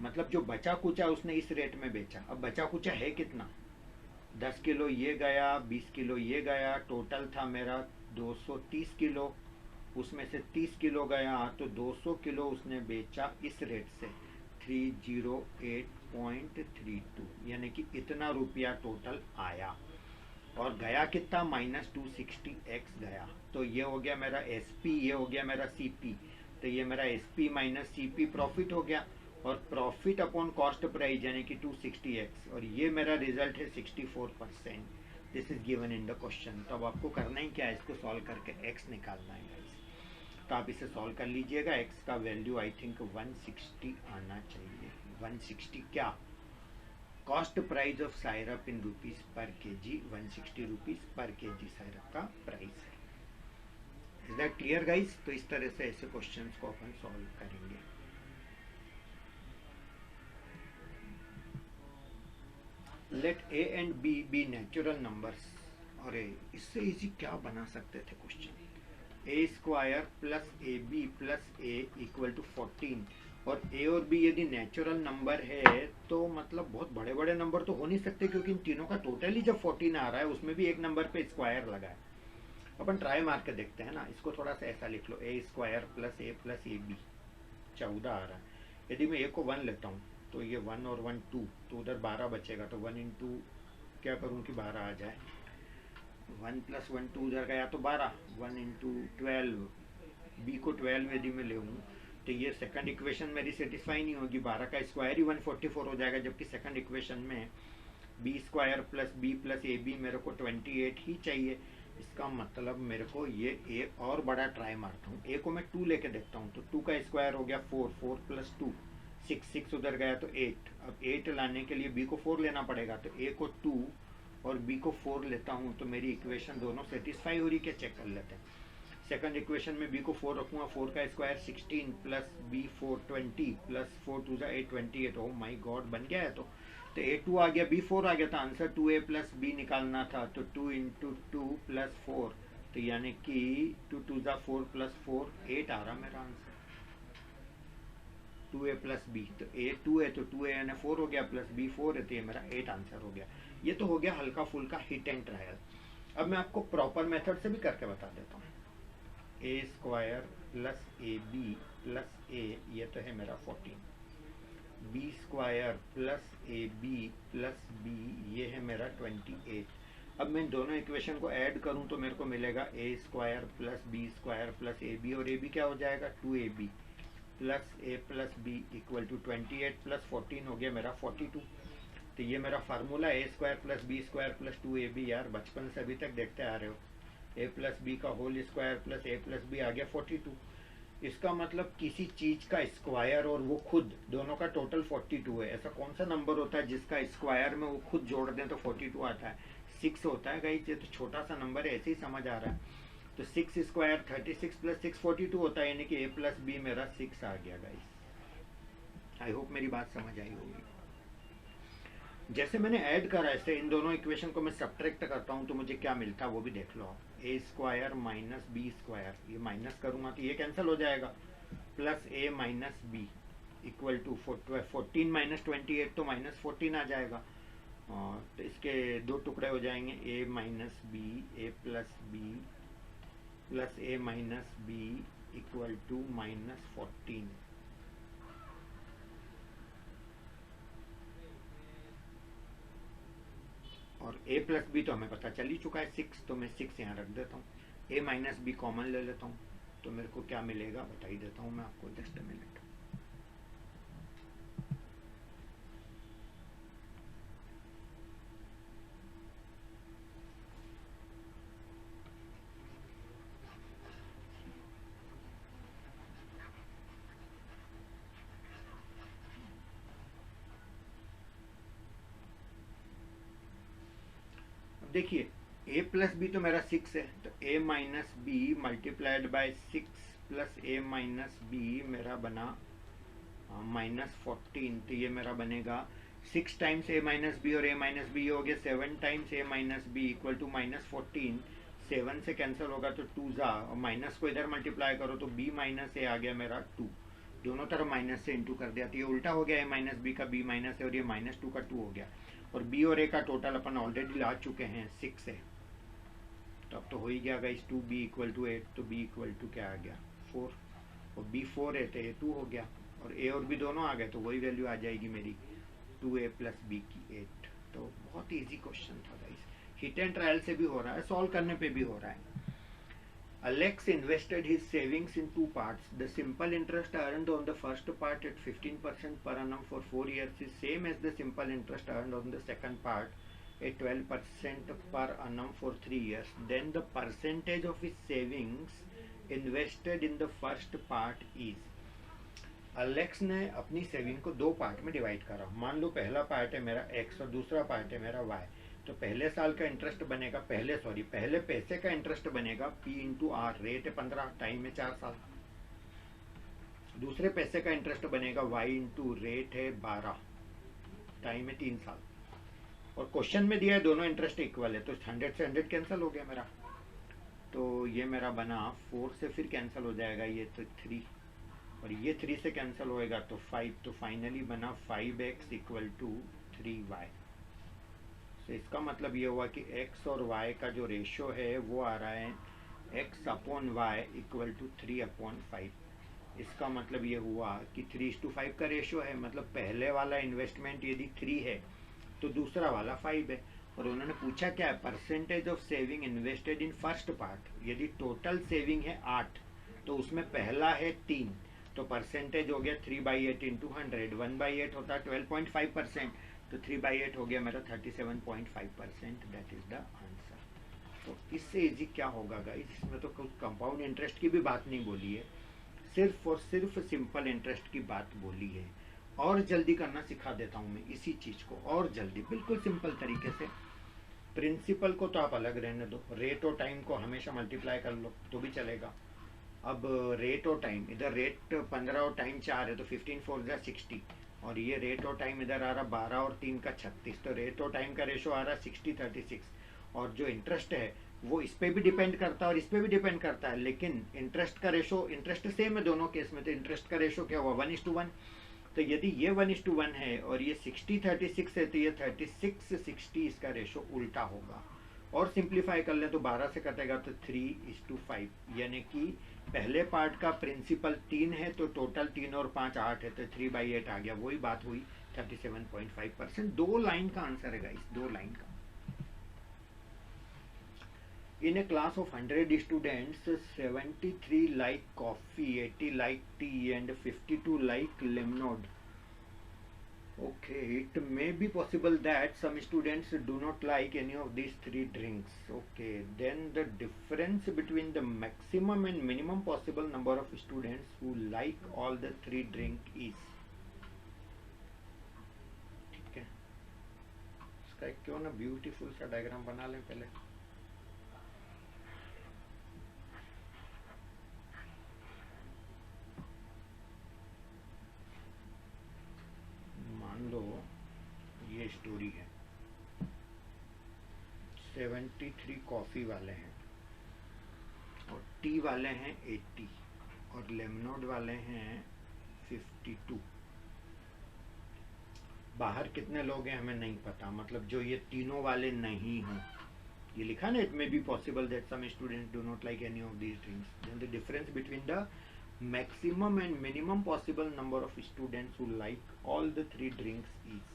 मतलब जो बचा कुचा उसने इस रेट में बेचा। अब बचा कुचा है कितना, 10 किलो ये गया, 20 किलो ये गया, टोटल था मेरा 230 किलो, उसमें से 30 किलो गया, तो 200 किलो उसने बेचा इस रेट से 308.32, यानी कि इतना रुपया टोटल आया। और गया कितना, -260x गया। तो ये हो गया मेरा SP, ये हो गया मेरा CP, तो ये मेरा SP माइनस CP प्रॉफिट हो गया, और प्रॉफिट अपॉन कॉस्ट प्राइस यानी कि 260x, और ये मेरा रिजल्ट है 64%। This is given in the question. तो अब आपको करना ही क्या है, इसको सॉल्व करके x निकालना है गाइस। तो आप इसे सॉल्व कर लीजिएगा। x का वैल्यू आई थिंक 160 आना चाहिए। 160 क्या, cost price of syrup in rupees per KG, 160 rupees per KG syrup का प्राइस है। Is that clear guys. तो इस तरह से ऐसे क्वेश्चंस को अपन सॉल्व करेंगे। Let a and b be natural numbers. और इससे इजी क्या बना सकते थे question, a square plus A B plus A equal to 14, और a और b यदि नेचुरल नंबर है तो मतलब बहुत बड़े बड़े नंबर तो हो नहीं सकते, क्योंकि इन तीनों का टोटल ही जब 14 आ रहा है उसमें भी एक नंबर पे स्क्वायर लगा है। अपन ट्राई मार के देखते हैं ना, इसको थोड़ा सा ऐसा लिख लो, a square plus A b 14 आ रहा है। यदि मैं a को 1 लेता हूँ तो ये 1 और 1 2, तो उधर 12 बचेगा, तो 1 इंटू क्या करूँ कि 12 आ जाए, 1 प्लस 1 2 उधर गया तो 12, 1 इंटू 12, b को 12 यदि मैं ले लूँ तो ये सेकंड इक्वेशन मेरी सेटिस्फाई नहीं होगी, 12 का स्क्वायर ही 144 हो जाएगा, जबकि सेकंड इक्वेशन में b square plus B plus ए बी मेरे को 28 ही चाहिए। इसका मतलब मेरे को ये ए और बड़ा ट्राई मारता हूँ, ए को मैं 2 लेके देखता हूँ, तो 2 का स्क्वायर हो गया 4, 4 प्लस 2 6, 6 उधर गया तो 8। अब 8 लाने के लिए बी को 4 लेना पड़ेगा, तो ए को 2 और बी को 4 लेता हूँ, तो मेरी इक्वेशन दोनों सेटिस्फाई हो रही क्या, चेक कर लेते हैं। सेकंड इक्वेशन में बी को 4 रखूँगा, 4 का स्क्वायर 16 प्लस बी 4 20 प्लस 4 2 8 28, ओ माई गॉड बन गया है। तो तो A2 आ गया, B4 आ गया, तो आंसर 2A प्लस बी निकालना था, तो 2 इंटू 2 प्लस 4, तो यानी कि 2 2 ज़ा 4 प्लस 4 8 आ रहा मेरा आंसर। 2A प्लस बी, तो A 2 है तो 2A यानी 4 हो गया, प्लस B 4 है तो ये मेरा 8 आंसर हो गया। ये तो हो गया हल्का फुल्का हिट एंड ट्रायल। अब मैं आपको प्रॉपर मेथड से भी करके बता देता हूँ। A square plus A B plus A, ये तो है मेरा 14, बी स्क्वायर प्लस ए बी प्लस बी, ये है मेरा 28। अब मैं दोनों इक्वेशन को ऐड करूं तो मेरे को मिलेगा A square plus B square plus A B, और ए बी क्या हो जाएगा 2AB plus A plus B equal to 28 plus 14 हो गया मेरा 42। तो ये मेरा formula A square plus B square plus 2AB, यार बचपन से अभी तक देखते आ रहे हो, ए प्लस बी का whole square plus A plus B आ गया 42। इसका मतलब किसी चीज का स्क्वायर और वो खुद दोनों का टोटल 42 है। ऐसा कौन सा नंबर होता है जिसका स्क्वायर में वो खुद जोड़ दें तो 42 आता है? 6 होता है गाइस, ये तो छोटा सा नंबर है, ऐसे ही समझ आ रहा है। तो 6 स्क्वायर 36 प्लस 6 42 होता है, यानी कि ए प्लस बी मेरा 6 आ गया गाइस। आई होप मेरी बात समझ आई होगी। जैसे मैंने ऐड करा ऐसे इन दोनों इक्वेशन को मैं सब्ट्रैक्ट करता हूँ तो मुझे क्या मिलता है वो भी देख लो आप। A square minus b square, ये माइनस करूंगा तो ये कैंसिल हो जाएगा, plus A minus B equal to 14 minus 28 तो माइनस 14 आ जाएगा। तो इसके दो टुकड़े हो जाएंगे, A minus B, A plus B plus A minus B equal to minus 14। और a प्लस बी तो हमें पता चल ही चुका है 6, तो मैं 6 यहाँ रख देता हूँ। a माइनस बी कॉमन ले लेता हूँ, तो मेरे को क्या मिलेगा बता ही देता हूँ मैं आपको, जस्ट अ मिनट। देखिए a प्लस बी तो मेरा 6 है, तो a minus b multiplied by 6 plus a minus b मेरा बना माइनस 14। तो ये मेरा बनेगा 6 टाइम्स a माइनस बी और a माइनस बी हो गया 7 times a minus B equal to minus 14। 7 से कैंसिल होगा तो 2 जा, और माइनस को इधर मल्टीप्लाई करो तो b माइनस a आ गया मेरा 2, दोनों तरफ माइनस से इंटू कर दिया, तो ये उल्टा हो गया a माइनस बी का b माइनस है, और ये माइनस 2 का 2 हो गया। और b और a का टोटल अपन ऑलरेडी ला चुके हैं 6 है, तो अब तो हो ही गया गाइस 2b इक्वल टू 8, तो b इक्वल टू क्या आ गया 4, और b 4 है तो a 2 हो गया, और a और b दोनों आ गए तो वही वैल्यू आ जाएगी मेरी 2a प्लस b की 8। तो बहुत ईजी क्वेश्चन था गाइस, हिट एंड ट्रायल से भी हो रहा है, सॉल्व करने पे भी हो रहा है। Alex invested his savings in two parts. The simple interest earned on the first part at 15% per annum for 4 years is same as the simple interest earned on the second part at 12% per annum for 3 years. Then the percentage of his savings invested in the first part is. Alex ने अपनी सेविंग को दो पार्ट में डिवाइड करा। मान लो पहला पार्ट है मेरा x और दूसरा पार्ट है मेरा y, तो पहले साल का इंटरेस्ट बनेगा, पहले पैसे का इंटरेस्ट बनेगा P इंटू आर, रेट है 15, टाइम है 4 साल। दूसरे पैसे का इंटरेस्ट बनेगा Y इंटू रेट है 12, टाइम है 3 साल। और क्वेश्चन में दिया है दोनों इंटरेस्ट इक्वल है, तो 100 से 100 कैंसिल हो गया मेरा, तो ये मेरा बना 4 से फिर कैंसिल हो जाएगा ये तो 3, और ये 3 से कैंसिल होएगा तो 5, तो फाइनली बना 5x इक्वल टू 3y। तो इसका मतलब ये हुआ कि x और y का जो रेशियो है वो आ रहा है x upon y equal to 3/5। इसका मतलब ये हुआ कि 3:5 का रेशियो है, मतलब पहले वाला इन्वेस्टमेंट यदि 3 है तो दूसरा वाला 5 है। और उन्होंने पूछा क्या है, percentage of saving invested in first part. यदि टोटल सेविंग है 8 तो उसमें पहला है 3, तो परसेंटेज हो गया 3/8 इंटू 100, 1/8 होता है 12.5%, तो 3/8 हो गया मेरा 37.5%। That is the answer. तो इससे इजी क्या होगा गाइस, इसमें तो कुछ कंपाउंड इंटरेस्ट की भी बात नहीं बोली है, सिर्फ और सिर्फ सिंपल इंटरेस्ट की बात बोली है। और जल्दी करना सिखा देता हूँ मैं इसी चीज को, और जल्दी बिल्कुल सिंपल तरीके से। प्रिंसिपल को तो आप अलग रहने दो, रेट और टाइम को हमेशा मल्टीप्लाई कर लो तो भी चलेगा। अब रेट और टाइम, इधर रेट 15 और टाइम 4 है तो 15 4 जा 60, और ये रेट और टाइम इधर आ रहा 12 और 3 का 36, तो रेट और टाइम का रेशो आ रहा 60:36। और जो इंटरेस्ट है वो इस पे भी डिपेंड करता है और इस पे भी डिपेंड करता है, लेकिन इंटरेस्ट का रेशो, इंटरेस्ट सेम है दोनों केस में, तो इंटरेस्ट का रेशो क्या हुआ 1:1। तो यदि ये 1:1 है और ये 60:36 है तो ये 36:60 इसका रेशो उल्टा होगा। और सिंप्लीफाई कर ले तो 12 से कटेगा तो 3:5, यानी कि पहले पार्ट का प्रिंसिपल 3 है तो टोटल 3 और 5 8 है, तो 3/8 आ गया। वही बात हुई 37.5%। 2 लाइन का आंसर है गाइस, 2 लाइन का। In a class of 100 students, 73 like coffee, 80 like tea, and 52 like lemonade. Okay, it may be possible that some students do not like any of these 3 drinks. Okay, then the difference between the maximum and minimum possible number of students who like all the 3 drinks is. ठीक है, इसका एक क्यों ना ब्यूटीफुल सा डायग्राम बना लें पहले। मान लो ये स्टोरी है, 73 कॉफी वाले हैं और टी वाले हैं 80 और लेमनोड वाले हैं 52। बाहर कितने लोग हैं हमें नहीं पता, मतलब जो ये तीनों वाले नहीं हों। ये लिखा ना, it may be possible that some students do not like any of these drinks, then the difference between the maximum and minimum possible number of students who like all the 3 drinks is.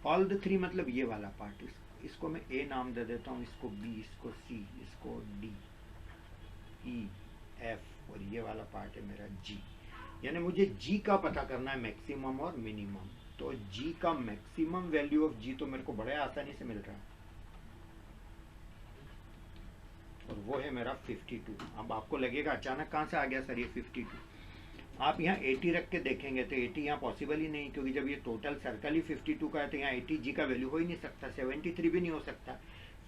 all the 3 मतलब ये वाला पार्ट, इसको मैं A नाम दे देता हूँ, इसको B, इसको C, इसको D, E, F, और ये वाला पार्ट है मेरा G। यानी मुझे G का पता करना है, मैक्सिमम और मिनिमम। तो G का मैक्सिमम वैल्यू ऑफ G तो मेरे को बड़े आसानी से मिल रहा है और वो है मेरा 52। अब आपको लगेगा अचानक कहाँ से आ गया सर ये 52। आप यहाँ 80 रख के देखेंगे तो 80 यहाँ पॉसिबल ही नहीं, क्योंकि जब ये टोटल सर्कल ही 52 का है तो यहाँ 80 जी का वैल्यू हो ही नहीं सकता, 73 भी नहीं हो सकता।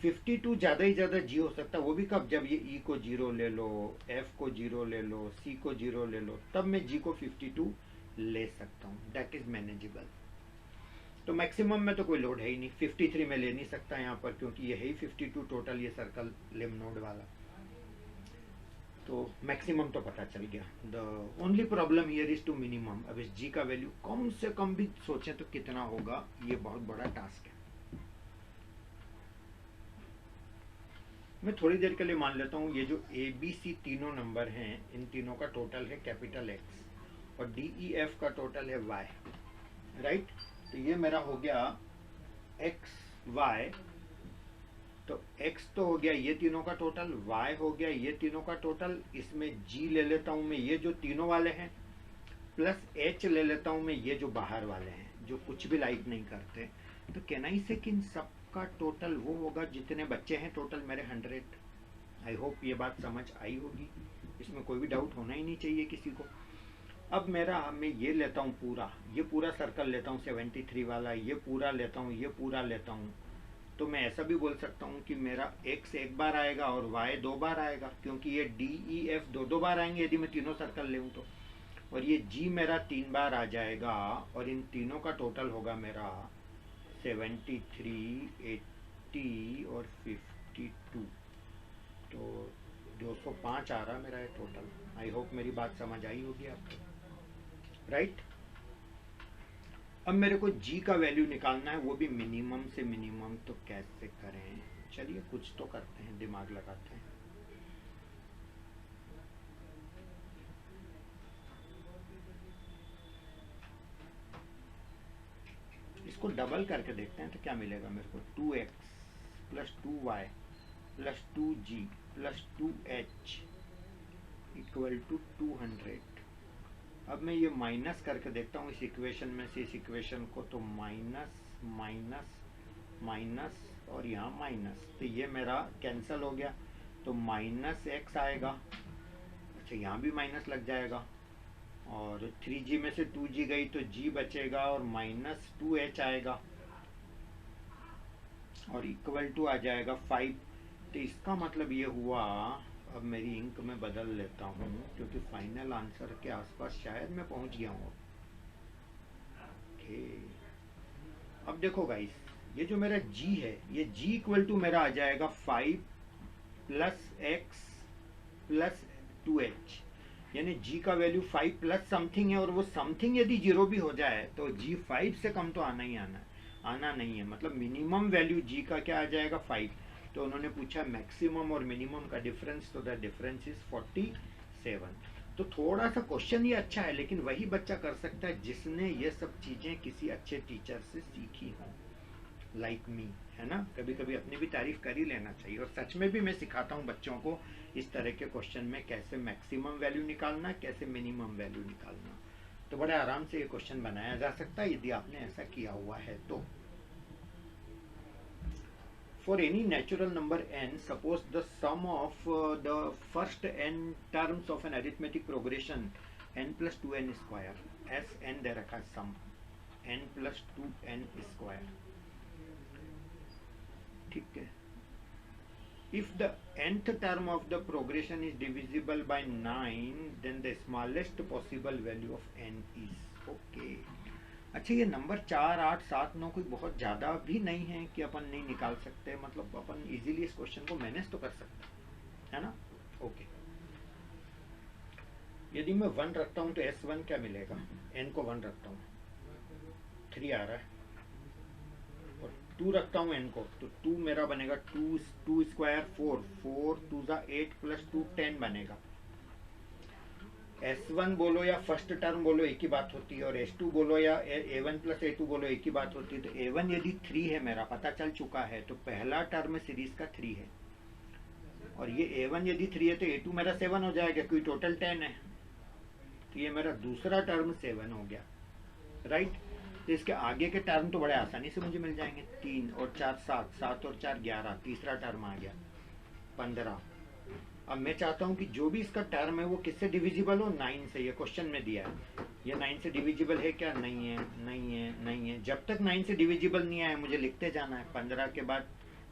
52 ज़्यादा ही ज़्यादा जी हो सकता है, वो भी कब, जब ये E को 0 ले लो, F को 0 ले लो, C को 0 ले लो, तब मैं G को 52 ले सकता हूँ। That is manageable. तो मैक्सिमम में तो कोई लोड है ही नहीं, 53 में ले नहीं सकता यहाँ पर, क्योंकि ये है ही 52 टोटल ये सर्कल लेमनोड वाला। तो मैक्सिमम तो पता चल गया। The only problem here is to minimum. अब इस जी का वैल्यू कम से कम भी सोचें तो कितना होगा, ये बहुत बड़ा टास्क है। मैं थोड़ी देर के लिए मान लेता हूँ ये जो ए बी सी तीनों नंबर हैं, इन तीनों का टोटल है कैपिटल एक्स और डी ई एफ का टोटल है वाई, राइट। तो ये मेरा हो गया एक्स वाई, तो x तो हो गया ये तीनों का टोटल, y हो गया ये तीनों का टोटल, इसमें g ले लेता हूँ मैं ये जो तीनों वाले हैं, प्लस h ले लेता हूँ मैं ये जो बाहर वाले हैं जो कुछ भी लाइक नहीं करते। तो कहना ही से कि इन सब का टोटल वो होगा जितने बच्चे हैं टोटल मेरे 100। आई होप ये बात समझ आई होगी, इसमें कोई भी डाउट होना ही नहीं चाहिए किसी को। अब मेरा मैं ये लेता हूँ पूरा, ये पूरा सर्कल लेता हूँ 73 वाला, ये पूरा लेता हूँ, ये पूरा लेता हूँ। तो मैं ऐसा भी बोल सकता हूँ कि मेरा x एक बार आएगा और y 2 बार आएगा, क्योंकि ये d e f 2 बार आएंगे यदि मैं तीनों सर्कल लेऊँ तो। और ये g मेरा 3 बार आ जाएगा और इन तीनों का टोटल होगा मेरा 73, 80 और 52। तो 205 आ रहा मेरा ये टोटल। आई होप मेरी बात समझ आई होगी आपको, राइट। अब मेरे को g का वैल्यू निकालना है, वो भी मिनिमम से मिनिमम। तो कैसे करें, चलिए कुछ तो करते हैं, दिमाग लगाते हैं। इसको डबल करके देखते हैं तो क्या मिलेगा मेरे को, 2x plus 2y plus 2g plus 2h equal to 200। अब मैं ये माइनस करके देखता हूँ इस इक्वेशन में से इस इक्वेशन को, तो माइनस माइनस माइनस और यहाँ माइनस, तो ये मेरा कैंसिल हो गया, तो माइनस एक्स आएगा। अच्छा यहाँ भी माइनस लग जाएगा और 3g में से 2g गई तो g बचेगा और माइनस 2h आएगा और इक्वल टू आ जाएगा 5। तो इसका मतलब ये हुआ, अब मेरी इंक में बदल लेता हूँ क्योंकि फाइनल आंसर के आसपास शायद मैं पहुँच गया हूँ। ओके, अब देखो गाइस, ये जो मेरा g है, ये g इक्वल टू मेरा आ जाएगा 5 प्लस एक्स प्लस 2h, यानी g का वैल्यू 5 प्लस समथिंग है, और वो समथिंग यदि 0 भी हो जाए तो g 5 से कम तो आना ही आना है, आना नहीं है, मतलब मिनिमम वैल्यू g का क्या आ जाएगा 5। तो उन्होंने पूछा मैक्सिमम और मिनिमम का डिफरेंस, तो द डिफरेंस इज 47। तो थोड़ा सा क्वेश्चन ये अच्छा है, लेकिन वही बच्चा कर सकता है जिसने ये सब चीजें किसी अच्छे टीचर से सीखी हों, लाइक मी, है ना। कभी कभी अपनी भी तारीफ कर ही लेना चाहिए, और सच में भी मैं सिखाता हूँ बच्चों को इस तरह के क्वेश्चन में कैसे मैक्सिमम वैल्यू निकालना, कैसे मिनिमम वैल्यू निकालना। तो बड़े आराम से ये क्वेश्चन बनाया जा सकता है यदि आपने ऐसा किया हुआ है तो। For any natural number n, suppose the sum of the first n terms of an arithmetic progression n plus 2n square, s n दे रखा है sum n plus 2n square, ठीक है। If the nth term of the progression is divisible by 9, then the smallest possible value of n is okay। अच्छा, ये नंबर 4, 8, 7, 9 कोई बहुत ज़्यादा भी नहीं है कि अपन नहीं निकाल सकते, मतलब अपन इजीली इस क्वेश्चन को मैनेज तो कर सकते हैं, है ना। ओके, यदि मैं 1 रखता हूँ तो S1 क्या मिलेगा, n को 1 रखता हूँ 3 आ रहा है, और 2 रखता हूँ n को, तो 2 मेरा बनेगा 2 स्क्वायर 4, 4 2 ज़ा 8 प्लस 2 10 बनेगा। S1 बोलो या फर्स्ट टर्म बोलो एक ही बात होती है, और S2 बोलो या A1 प्लस A2 बोलो एक ही बात होती है। तो A1 यदि 3 है, मेरा पता चल चुका है, तो पहला टर्म सीरीज का 3 है, और ये A1 यदि 3 है तो A2 मेरा 7 हो जाएगा, क्योंकि टोटल 10 है, तो ये मेरा दूसरा टर्म 7 हो गया, राइट। तो इसके आगे के टर्म तो बड़े आसानी से मुझे मिल जाएंगे, 3 और 4 7, 7 और 4 11, तीसरा टर्म आ गया 15। अब मैं चाहता हूं कि जो भी इसका टर्म है वो किससे डिविजिबल हो, 9 से। ये क्वेश्चन में दिया है, ये 9 से डिविजिबल है क्या, नहीं है, नहीं है, नहीं है। जब तक 9 से डिविजिबल नहीं आया मुझे लिखते जाना है। 15 के बाद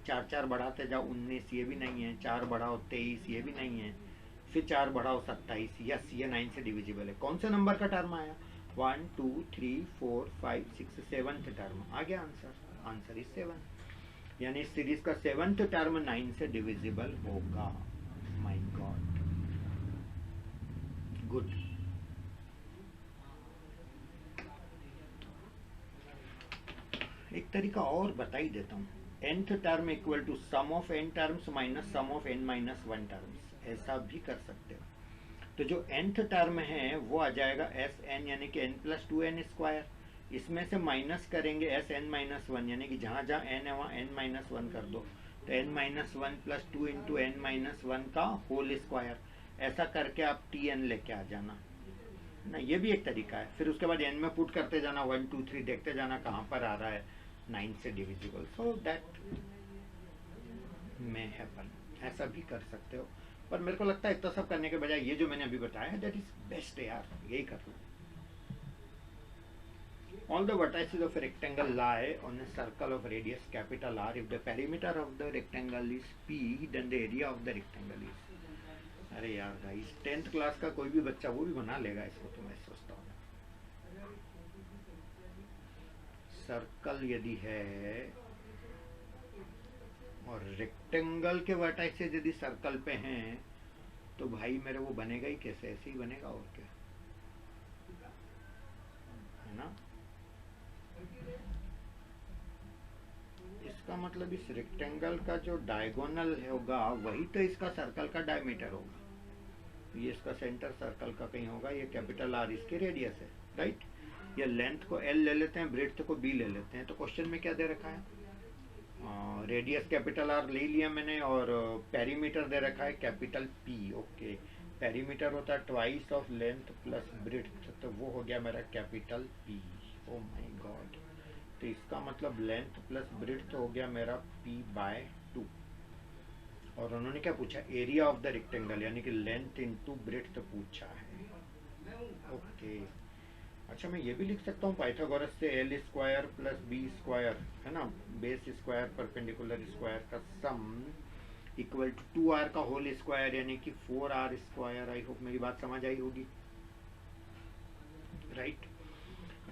4 4 बढ़ाते जाओ, 19, ये भी नहीं है। 4 बढ़ाओ 23, ये भी नहीं है। फिर 4 बढ़ाओ 27, यस, ये 9 से डिविजिबल है। कौन सा नंबर का टर्म आया, 1 2 3 4 5 6 7th टर्म आ गया आंसर, आंसर इज 7। यानी इस सीरीज का 7th टर्म 9 से डिविजिबल होगा। My god, good. एक तरीका और बता ही देता हूँ, nth term equal to sum of n terms minus sum of n minus 1 terms, ऐसा भी कर सकते हो। तो जो nth टर्म है वो आ जाएगा Sn, यानी कि n प्लस 2n स्क्वायर। इसमें से माइनस करेंगे Sn माइनस 1, यानी कि जहाँ जहाँ n है वहाँ n माइनस 1 कर दो, तो n minus 1 plus 2 into n minus 1 का होल स्क्वायर। ऐसा करके आप Tn लेके आ जाना ना, ये भी एक तरीका है। फिर उसके बाद n में पुट करते जाना, 1 2 3 देखते जाना कहाँ पर आ रहा है 9 से divisible. So that may happen, ऐसा भी कर सकते हो। पर मेरे को लगता है इतना सब करने के बजाय ये जो मैंने अभी बताया है दैट इज बेस्ट यार, यही कर लो। All the vertices of a rectangle lie on a circle of radius capital R. If the perimeter of the rectangle is P, then the area of the rectangle is। अरे यार गाइस, 10th क्लास का कोई भी बच्चा वो भी बना लेगा इसको, तो मैं सोचता हूँ। सर्कल यदि है और रेक्टेंगल के वर्टाइसेस यदि सर्कल पे हैं, तो भाई मेरे वो बनेगा ही कैसे, ऐसे ही बनेगा और क्या, है ना। इसका मतलब इस रेक्टेंगल का जो डायगोनल होगा वही तो इसका सर्कल का डायमीटर होगा। ये इसका सेंटर सर्कल का कहीं होगा, ये कैपिटल आर इसकी रेडियस है, राइट। ये लेंथ को एल ले लेते हैं, ब्रेड्थ को बी ले लेते हैं। तो क्वेश्चन में क्या दे रखा है, रेडियस कैपिटल आर ले लिया मैंने, और पेरीमीटर दे रखा है कैपिटल पी। ओके, पेरीमीटर होता है twice of length plus breadth, तो वो हो गया मेरा capital P. Oh my God, तो इसका मतलब लेंथ प्लस ब्रेड्थ हो गया मेरा p बाय 2। और उन्होंने क्या पूछा, एरिया ऑफ द रेक्टेंगल, यानी कि लेंथ इनटू ब्रेड्थ पूछा है। ओके, अच्छा मैं ये भी लिख सकता हूँ पाइथागोरस से l square plus B square, है ना, बेस स्क्वायर परपेंडिकुलर स्क्वायर का सम इक्वल टू 2r का होल स्क्वायर, यानी कि 4r स्क्वायर। आई होप मेरी बात समझ आई होगी, राइट।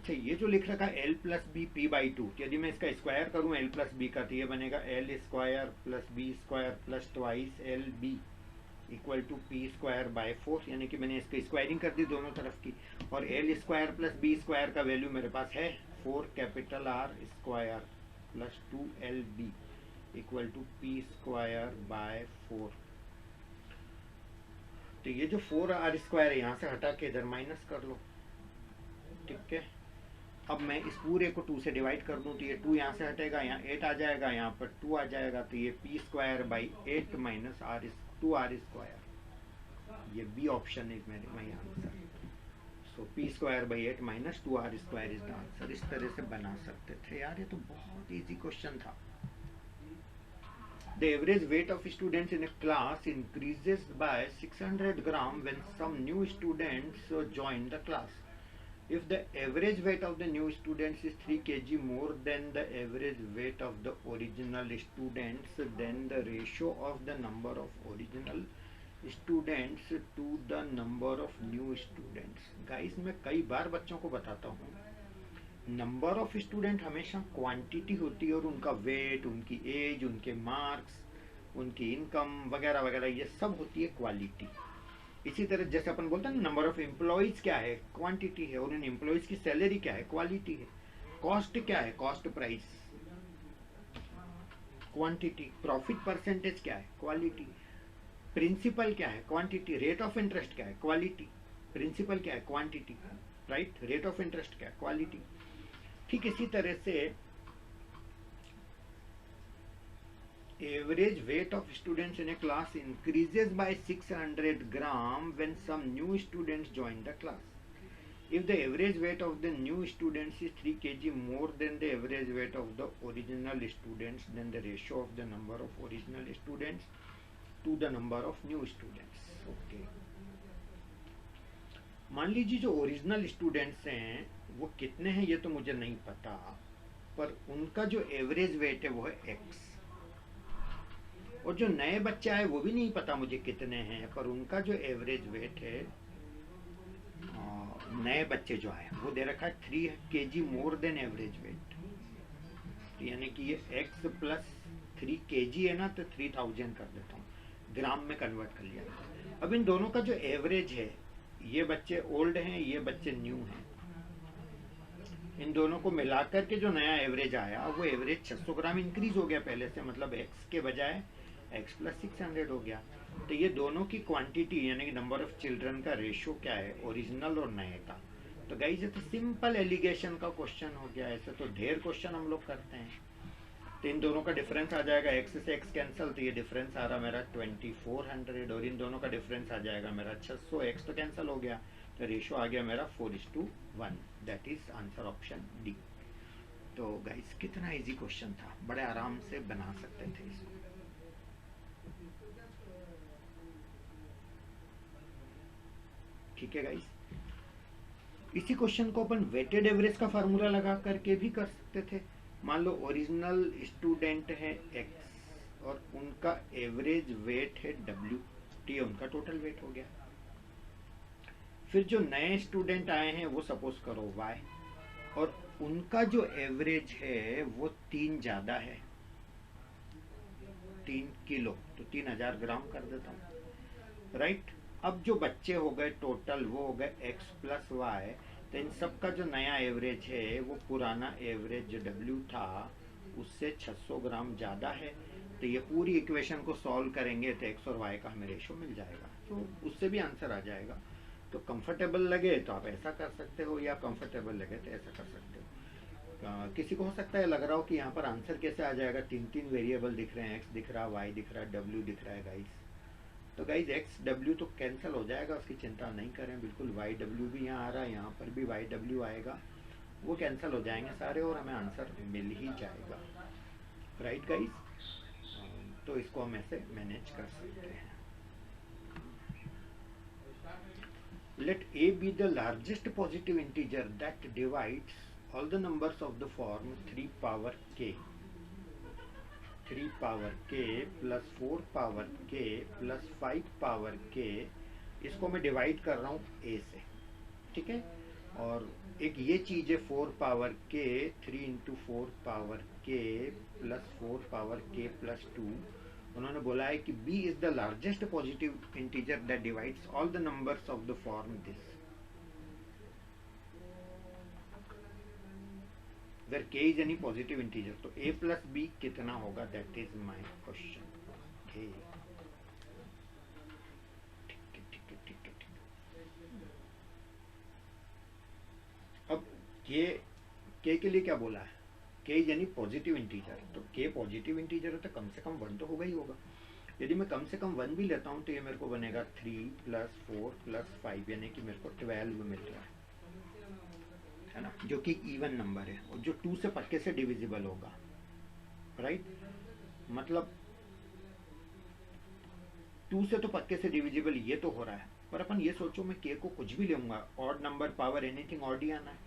अच्छा, ये जो लिख रखा है l plus b p by two, यदि मैं इसका स्क्वायर करूँ l प्लस बी का, तो ये बनेगा l square plus B square plus twice l b equal to p square by 4, यानी कि मैंने इसकी स्क्वायरिंग कर दी दोनों तरफ की, और l square plus B square का वैल्यू मेरे पास है 4 capital R square plus 2LB equal to p square by 4। तो ये जो 4R स्क्वायर है यहाँ से हटा के इधर माइनस कर लो, ठीक है। अब मैं इस पूरे को 2 से डिवाइड कर दूं तो ये 2 यहाँ से हटेगा, यहाँ 8 आ जाएगा, यहाँ पर 2 आ जाएगा, तो ये P square by 8 minus R square, ये B option is my answer. So P square by 8 minus 2R square is the answer. इस तरह से बना सकते थे यार, ये तो बहुत इजी क्वेश्चन था। The average weight of students in a class increases by 600 gram when some new students join the class. If the average weight of the new students is 3 kg more than the average weight of the original students, then the ratio of the number of original students to the number of new students. Guys, मैं कई बार बच्चों को बताता हूँ, नंबर ऑफ स्टूडेंट हमेशा क्वांटिटी होती है और उनका वेट, उनकी एज, उनके मार्क्स, उनकी इनकम वगैरह वगैरह, ये सब होती है क्वालिटी। इसी तरह जैसे अपन बोलते हैं नंबर ऑफ एम्प्लॉइज क्या है, क्वांटिटी है, और उन एम्प्लॉइज की सैलरी क्या है, क्वालिटी है। कॉस्ट क्या है, cost price, quantity. Profit percentage क्या है, क्वालिटी। प्रिंसिपल क्या है, क्वांटिटी। रेट ऑफ इंटरेस्ट क्या है, क्वालिटी। प्रिंसिपल क्या है, quantity, right. Rate of interest क्या है, क्वालिटी। ठीक इसी तरह से average weight of students in a class increases by 600 gram when some new students join the class. If the average weight of the new students is 3 kg more than the average weight of the original students, then the ratio of the number of original students to the number of new students. Okay. मान लीजिए जो ओरिजिनल स्टूडेंट्स हैं वो कितने हैं ये तो मुझे नहीं पता, पर उनका जो एवरेज वेट है वो है x, और जो नए बच्चे आए वो भी नहीं पता मुझे कितने हैं, पर उनका जो एवरेज वेट है, नए बच्चे जो आए वो दे रखा है 3 kg more than average weight, यानी कि ये x प्लस 3 kg है ना, तो 3000 कर देता हूँ, ग्राम में कन्वर्ट कर लिया। अब इन दोनों का जो एवरेज है, ये बच्चे ओल्ड हैं, ये बच्चे न्यू हैं, इन दोनों को मिलाकर के जो नया एवरेज आया वो एवरेज 600 ग्राम इंक्रीज हो गया पहले से, मतलब x के बजाय x प्लस 600 हो गया। तो ये दोनों की क्वांटिटी यानी कि नंबर ऑफ चिल्ड्रन का रेशियो क्या है, ओरिजिनल और नए का। तो गाइस ये तो सिंपल एलिगेशन का क्वेश्चन हो गया, ऐसे तो ढेर क्वेश्चन हम लोग करते हैं। तो इन दोनों का डिफरेंस आ जाएगा, x से x कैंसिल, तो ये डिफरेंस आ रहा मेरा 2400, और इन दोनों का डिफरेंस आ जाएगा मेरा 600, x तो कैंसिल हो गया, तो रेशियो आ गया मेरा 4:1, that is answer option D. तो गाइस कितना इजी क्वेश्चन था, बड़े आराम से बना सकते थे इसको। ठीक है गाइस, इसी क्वेश्चन को अपन वेटेड एवरेज का फार्मूला लगा करके भी कर सकते थे। मान लो ओरिजिनल स्टूडेंट है x और उनका एवरेज वेट है w, तो ये उनका टोटल वेट हो गया। फिर जो नए स्टूडेंट आए हैं वो सपोज करो y, और उनका जो एवरेज है वो 3 ज्यादा है, 3 किलो, तो 3000 ग्राम कर देता हूँ, राइट। अब जो बच्चे हो गए टोटल वो हो गए x प्लस वाई, तो इन सब का जो नया एवरेज है वो पुराना एवरेज जो w था उससे 600 ग्राम ज़्यादा है। तो ये पूरी इक्वेशन को सॉल्व करेंगे तो x और y का हमें रेशो मिल जाएगा, तो उससे भी आंसर आ जाएगा। तो कंफर्टेबल लगे तो आप ऐसा कर सकते हो, या कंफर्टेबल लगे तो ऐसा कर सकते हो। किसी को हो सकता है लग रहा हो कि यहाँ पर आंसर कैसे आ जाएगा, 3 वेरिएबल दिख रहे हैं, x दिख रहा है, y दिख रहा है, w दिख रहा है गाइस। तो गाइज x w तो कैंसिल हो जाएगा, उसकी चिंता नहीं करें बिल्कुल। y w भी यहाँ आ रहा है, यहाँ पर भी y w आएगा, वो कैंसिल हो जाएंगे सारे और हमें आंसर मिल ही जाएगा, राइट गाइज। तो इसको हम ऐसे मैनेज कर सकते हैं। Let a be the largest positive integer that divides all the numbers of the form 3 power k plus 4 power k plus 5 power k, इसको मैं डिवाइड कर रहा हूँ a से, ठीक है। और एक ये चीज़ है 4 पावर के 3 इंटू 4 पावर के प्लस 4 पावर के प्लस 2। उन्होंने बोला है कि b is the largest positive integer that divides all the numbers of the form this, where k is any positive integer. तो a प्लस b कितना होगा, दैट इज माई क्वेश्चन। ठीक है ठीक है ठीक है ठीक है। अब k के लिए क्या बोला है, k यानी पॉजिटिव इंटीजर, तो k पॉजिटिव इंटीजर है तो कम से कम 1 तो होगा ही होगा। यदि मैं कम से कम 1 भी लेता हूँ तो ये मेरे को बनेगा 3 प्लस 4 प्लस 5, यानी कि मेरे को 12 मिल रहा है ना, जो कि इवन नंबर है और जो 2 से पक्के से डिविजिबल होगा, राइट। मतलब 2 से तो पक्के से डिविजिबल ये तो हो रहा है, पर अपन ये सोचो मैं k को कुछ भी लूंगा, odd number power anything odd ही आना है,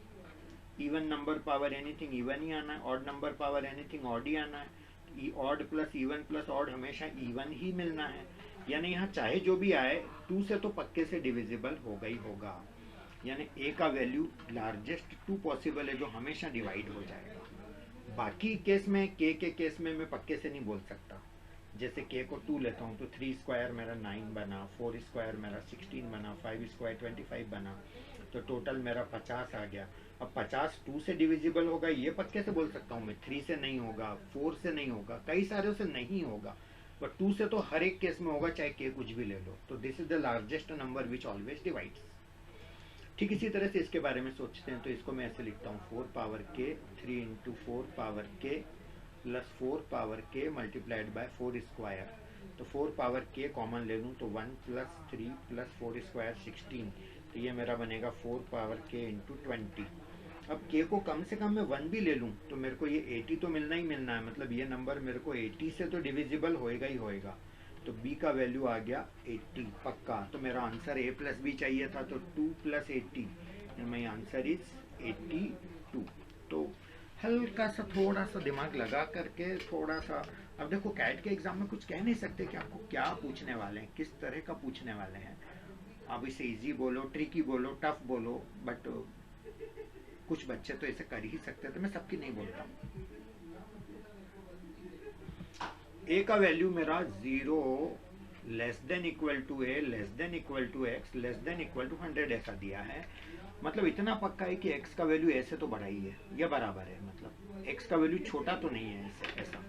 even number power anything even ही आना है, odd number power anything odd ही आना है। Odd plus even plus odd हमेशा इवन ही मिलना है, यानी यहाँ चाहे जो भी आए 2 से तो पक्के से डिविजिबल होगा ही होगा, यानी a का वैल्यू लार्जेस्ट 2 पॉसिबल है जो हमेशा डिवाइड हो जाएगा। बाकी केस में k के केस में मैं पक्के से नहीं बोल सकता, जैसे k को 2 लेता हूँ तो 3 स्क्वायर मेरा 9 बना, 4 स्क्वायर मेरा 16 बना, 5 स्क्वायर 25 बना, तो टोटल मेरा 50 आ गया। अब 50 2 से डिविजिबल होगा ये पक्के से बोल सकता हूँ मैं, 3 से नहीं होगा, 4 से नहीं होगा, कई सारे से नहीं होगा, बट 2 से तो हर एक केस में होगा, चाहे k कुछ भी ले लो। तो this is the largest number which always divides. ठीक इसी तरह से इसके बारे में सोचते हैं, तो इसको मैं ऐसे लिखता हूँ 4 पावर के 3 इंटू 4 पावर के प्लस 4 पावर के मल्टीप्लाइड बाय 4 स्क्वायर। तो 4 पावर के कॉमन ले लूँ तो 1 प्लस 3 प्लस 4 स्क्वायर 16, तो ये मेरा बनेगा 4 पावर के इंटू 20। अब k को कम से कम मैं 1 भी ले लूँ तो मेरे को ये 80 तो मिलना ही मिलना है, मतलब ये नंबर मेरे को 80 से तो डिविजिबल होएगा ही होएगा। तो b का वैल्यू आ गया 80 पक्का, तो मेरा आंसर a प्लस b चाहिए था, तो 2 प्लस 80, माई आंसर इज 82। तो हल्का सा थोड़ा सा दिमाग लगा करके थोड़ा सा, अब देखो कैट के एग्जाम में कुछ कह नहीं सकते कि आपको क्या पूछने वाले हैं, किस तरह का पूछने वाले हैं। आप इसे इजी बोलो, ट्रिकी बोलो, टफ बोलो, बट कुछ बच्चे तो ऐसे कर ही सकते, तो मैं सबकी नहीं बोलता। a का वैल्यू मेरा 0 less than equal to a less than equal to x less than equal to 100 ऐसा दिया है। मतलब इतना पक्का है कि x का वैल्यू a से तो बड़ा ही है या बराबर है, मतलब x का वैल्यू छोटा तो नहीं है इससे ऐसा।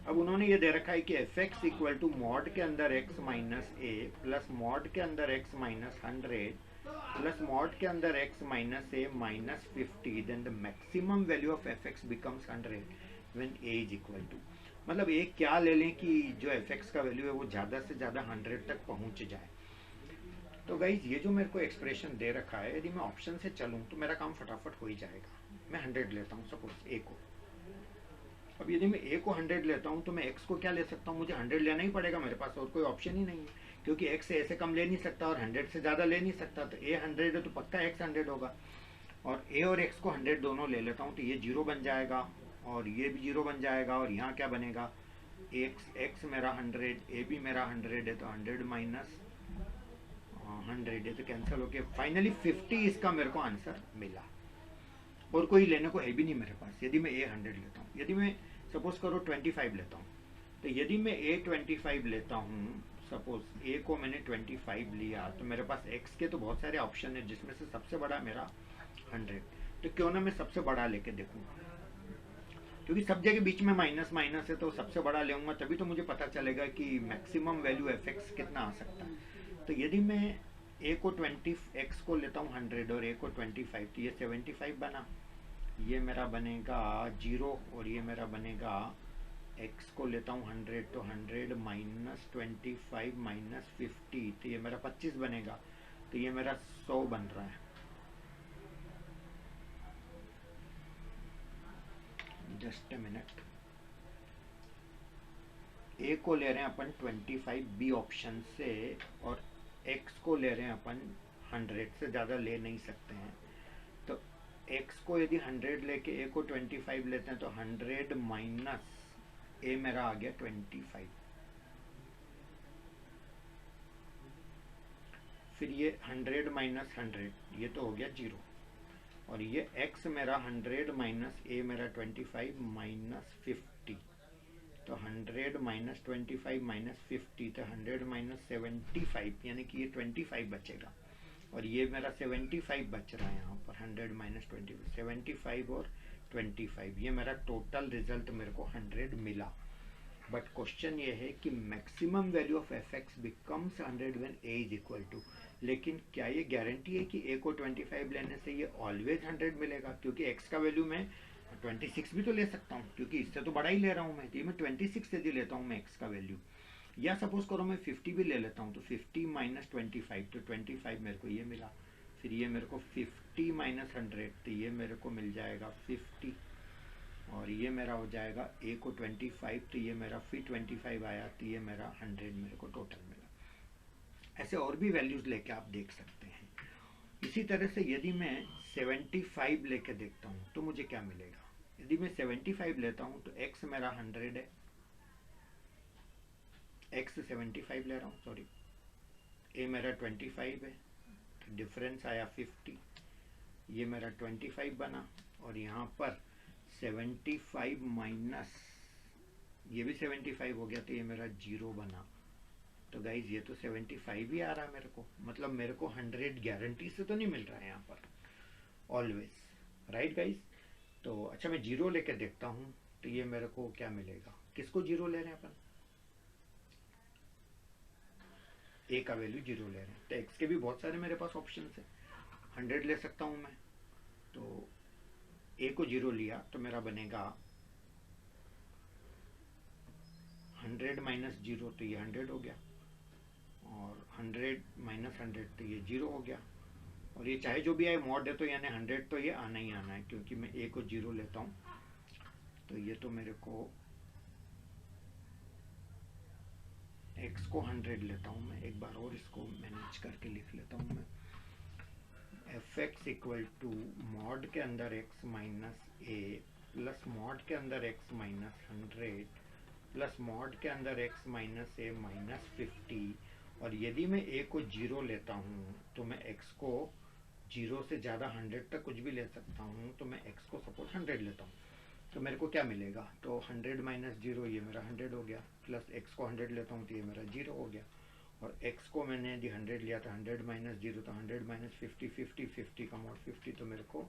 अब उन्होंने ये दे रखा है कि fx इक्वल टू मॉड के अंदर x minus a plus mod के अंदर x माइनस 100 प्लस मॉड के अंदर x minus a minus 50, then the maximum value of fx becomes 100 when a is equal to, मतलब एक क्या ले लें कि जो fx का वैल्यू है वो ज़्यादा से ज़्यादा 100 तक पहुंच जाए। तो गाइज ये जो मेरे को एक्सप्रेशन दे रखा है, यदि मैं ऑप्शन से चलूं तो मेरा काम फटाफट हो ही जाएगा। मैं 100 लेता हूँ सपोज a को, अब यदि मैं a को 100 लेता हूँ तो मैं x को क्या ले सकता हूँ, मुझे 100 लेना ही पड़ेगा, मेरे पास और कोई ऑप्शन ही नहीं है, क्योंकि x से a से कम ले नहीं सकता और 100 से ज़्यादा ले नहीं सकता। तो a 100 है तो पक्का x 100 होगा, और a और x को 100 दोनों ले लेता हूँ तो ये 0 बन जाएगा और ये भी 0 बन जाएगा, और यहाँ क्या बनेगा, x मेरा 100, a भी मेरा 100 है, तो 100 माइनस 100 है तो कैंसिल हो गया। फाइनली 50 इसका मेरे को आंसर मिला, और कोई लेने को है भी नहीं मेरे पास। यदि मैं a 100 लेता हूँ, यदि मैं सपोज करो 25 लेता हूँ, तो यदि मैं a 25 लेता हूँ, सपोज a को मैंने 25 लिया, तो मेरे पास x के तो बहुत सारे ऑप्शन है जिसमें से सबसे बड़ा मेरा 100, तो क्यों ना मैं सबसे बड़ा लेके देखूँ, क्योंकि सब जगह बीच में माइनस माइनस है, तो सबसे बड़ा लेऊंगा तभी तो मुझे पता चलेगा कि मैक्सिमम वैल्यू fx कितना आ सकता है। तो यदि मैं a को 20x को लेता हूँ 100 और a को 25, तो ये 75 बना, ये मेरा बनेगा 0 और ये मेरा बनेगा, x को लेता हूँ 100 तो 100 माइनस 25 माइनस 50, तो ये मेरा 25 बनेगा, तो ये मेरा 100 बन रहा है। जस्ट अ मिनट, a को ले रहे हैं अपन 25 बी ऑप्शन से, और x को ले रहे हैं अपन 100 से ज़्यादा ले नहीं सकते हैं। तो x को यदि 100 लेके a को 25 लेते हैं तो 100 माइनस a मेरा आ गया 25, फिर ये 100 माइनस 100, ये तो हो गया 0, और ये x मेरा 100 माइनस a मेरा 25 माइनस 50, तो 100 माइनस 25 माइनस 50, तो 100 माइनस 75, यानी कि ये 25 बचेगा, और ये मेरा 75 बच रहा है यहाँ पर। 100 माइनस 25, 75 और 25, ये मेरा टोटल रिजल्ट मेरे को 100 मिला। बट क्वेश्चन ये है कि maximum value of f x becomes 100 when a is equal to, लेकिन क्या ये गारंटी है कि ए को 25 लेने से ये ऑलवेज 100 मिलेगा? क्योंकि एक्स का वैल्यू मैं 26 भी तो ले सकता हूँ, क्योंकि इससे तो बड़ा ही ले रहा हूँ मैं, तो ये मैं 26 से भी लेता हूँ मैं एक्स का वैल्यू, या सपोज करो मैं 50 भी ले लेता हूँ, तो 50 माइनस 25, तो 25 मेरे को ये मिला। फिर ये मेरे को 50 माइनस 100, तो ये मेरे को मिल जाएगा 50, और ये मेरा हो जाएगा ए को 25, तो ये मेरा फिर 25 आया, तो ये मेरा 100 मेरे को टोटल मिला। ऐसे और भी वैल्यूज लेके आप देख सकते हैं। इसी तरह से यदि मैं 75 लेके देखता हूँ तो मुझे क्या मिलेगा? यदि मैं 75 लेता हूँ तो x मेरा 100 है, x 75 ले रहा हूँ, सॉरी, a मेरा 25 है, तो डिफरेंस आया 50, ये मेरा 25 बना, और यहाँ पर 75 माइनस ये भी 75 हो गया, तो ये मेरा 0 बना। तो गाइज ये तो 75 ही आ रहा है मेरे को, मतलब मेरे को 100 गारंटी से तो नहीं मिल रहा है यहाँ पर ऑलवेज, राइट गाइज? तो अच्छा मैं 0 लेके देखता हूँ, तो ये मेरे को क्या मिलेगा? किसको 0 ले रहे हैं अपन? ए का वैल्यू 0 ले रहे हैं, तो एक्स के भी बहुत सारे मेरे पास ऑप्शन है, 100 ले सकता हूँ मैं। तो ए को 0 लिया तो मेरा बनेगा 100 माइनस 0, तो ये 100 हो गया, और 100 माइनस 100, तो ये 0 हो गया, और ये चाहे जो भी आए मॉड है तो यानी 100 तो ये आना ही आना है, क्योंकि मैं ए को 0 लेता हूँ। तो ये तो मेरे को x को 100 लेता हूँ मैं, एक बार और इसको मैनेज करके लिख लेता हूँ मैं। F x equal to mod के अंदर x minus a plus mod के अंदर x माइनस 100 प्लस मॉड के अंदर x माइनस ए माइनस 50, और यदि मैं a को 0 लेता हूँ तो मैं x को 0 से ज़्यादा 100 तक कुछ भी ले सकता हूँ, तो मैं x को सपोज 100 लेता हूँ, तो मेरे को क्या मिलेगा? तो 100 माइनस 0 ये मेरा 100 हो गया, प्लस x को 100 लेता हूँ तो ये मेरा 0 हो गया, और x को मैंने यदि 100 लिया तो 100 माइनस 0, तो 100 माइनस 50, 50, 50 का मॉड 50, तो मेरे को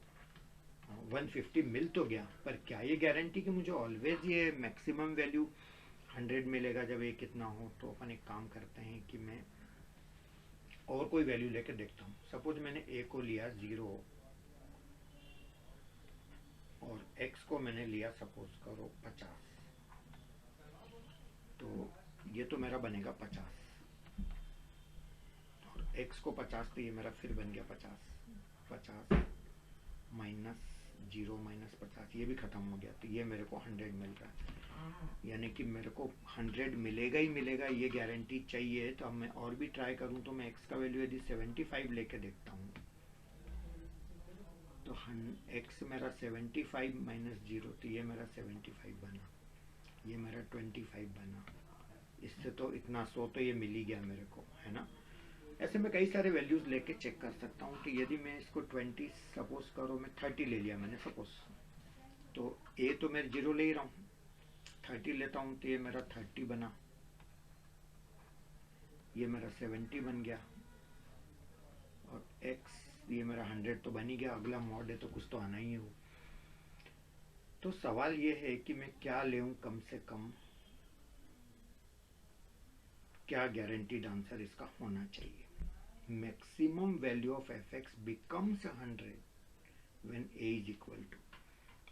150 मिल तो गया। पर क्या ये गारंटी कि मुझे ऑलवेज ये मैक्सिमम वैल्यू 100 मिलेगा जब ये कितना हो? तो अपन एक काम करते हैं कि मैं और कोई वैल्यू लेके देखता हूँ। सपोज मैंने a को लिया 0 और x को मैंने लिया सपोज करो 50, तो ये तो मेरा बनेगा 50, और x को 50, तो ये मेरा फिर बन गया 50, 50 माइनस 0 माइनस 50, ये भी खत्म हो गया, तो ये मेरे को 100 मिल रहा है, यानी कि मेरे को 100 मिलेगा ही मिलेगा, ये गारंटी चाहिए। तो अब मैं और भी ट्राई करूं, तो मैं x का वैल्यू यदि 75 लेके देखता हूं, तो x मेरा 75 माइनस 0, तो ये मेरा 75 बना, ये मेरा 25 बना, इससे तो इतना 100 तो ये मिल ही गया मेरे को, है ना? ऐसे में कई सारे वैल्यूज लेके चेक कर सकता हूँ कि यदि मैं इसको 20 सपोज करो, मैं 30 ले लिया मैंने सपोज, तो a तो मैं 0 ले ही रहा हूँ, 30 लेता हूँ तो ये मेरा 30 बना, ये मेरा 70 बन गया, और x ये मेरा 100 तो बन ही गया, अगला मॉड है तो कुछ तो आना ही हो। तो सवाल ये है कि मैं क्या लेऊं कम से कम, क्या गारंटीड आंसर इसका होना चाहिए? Maximum value of f x becomes 100 when a is equal to,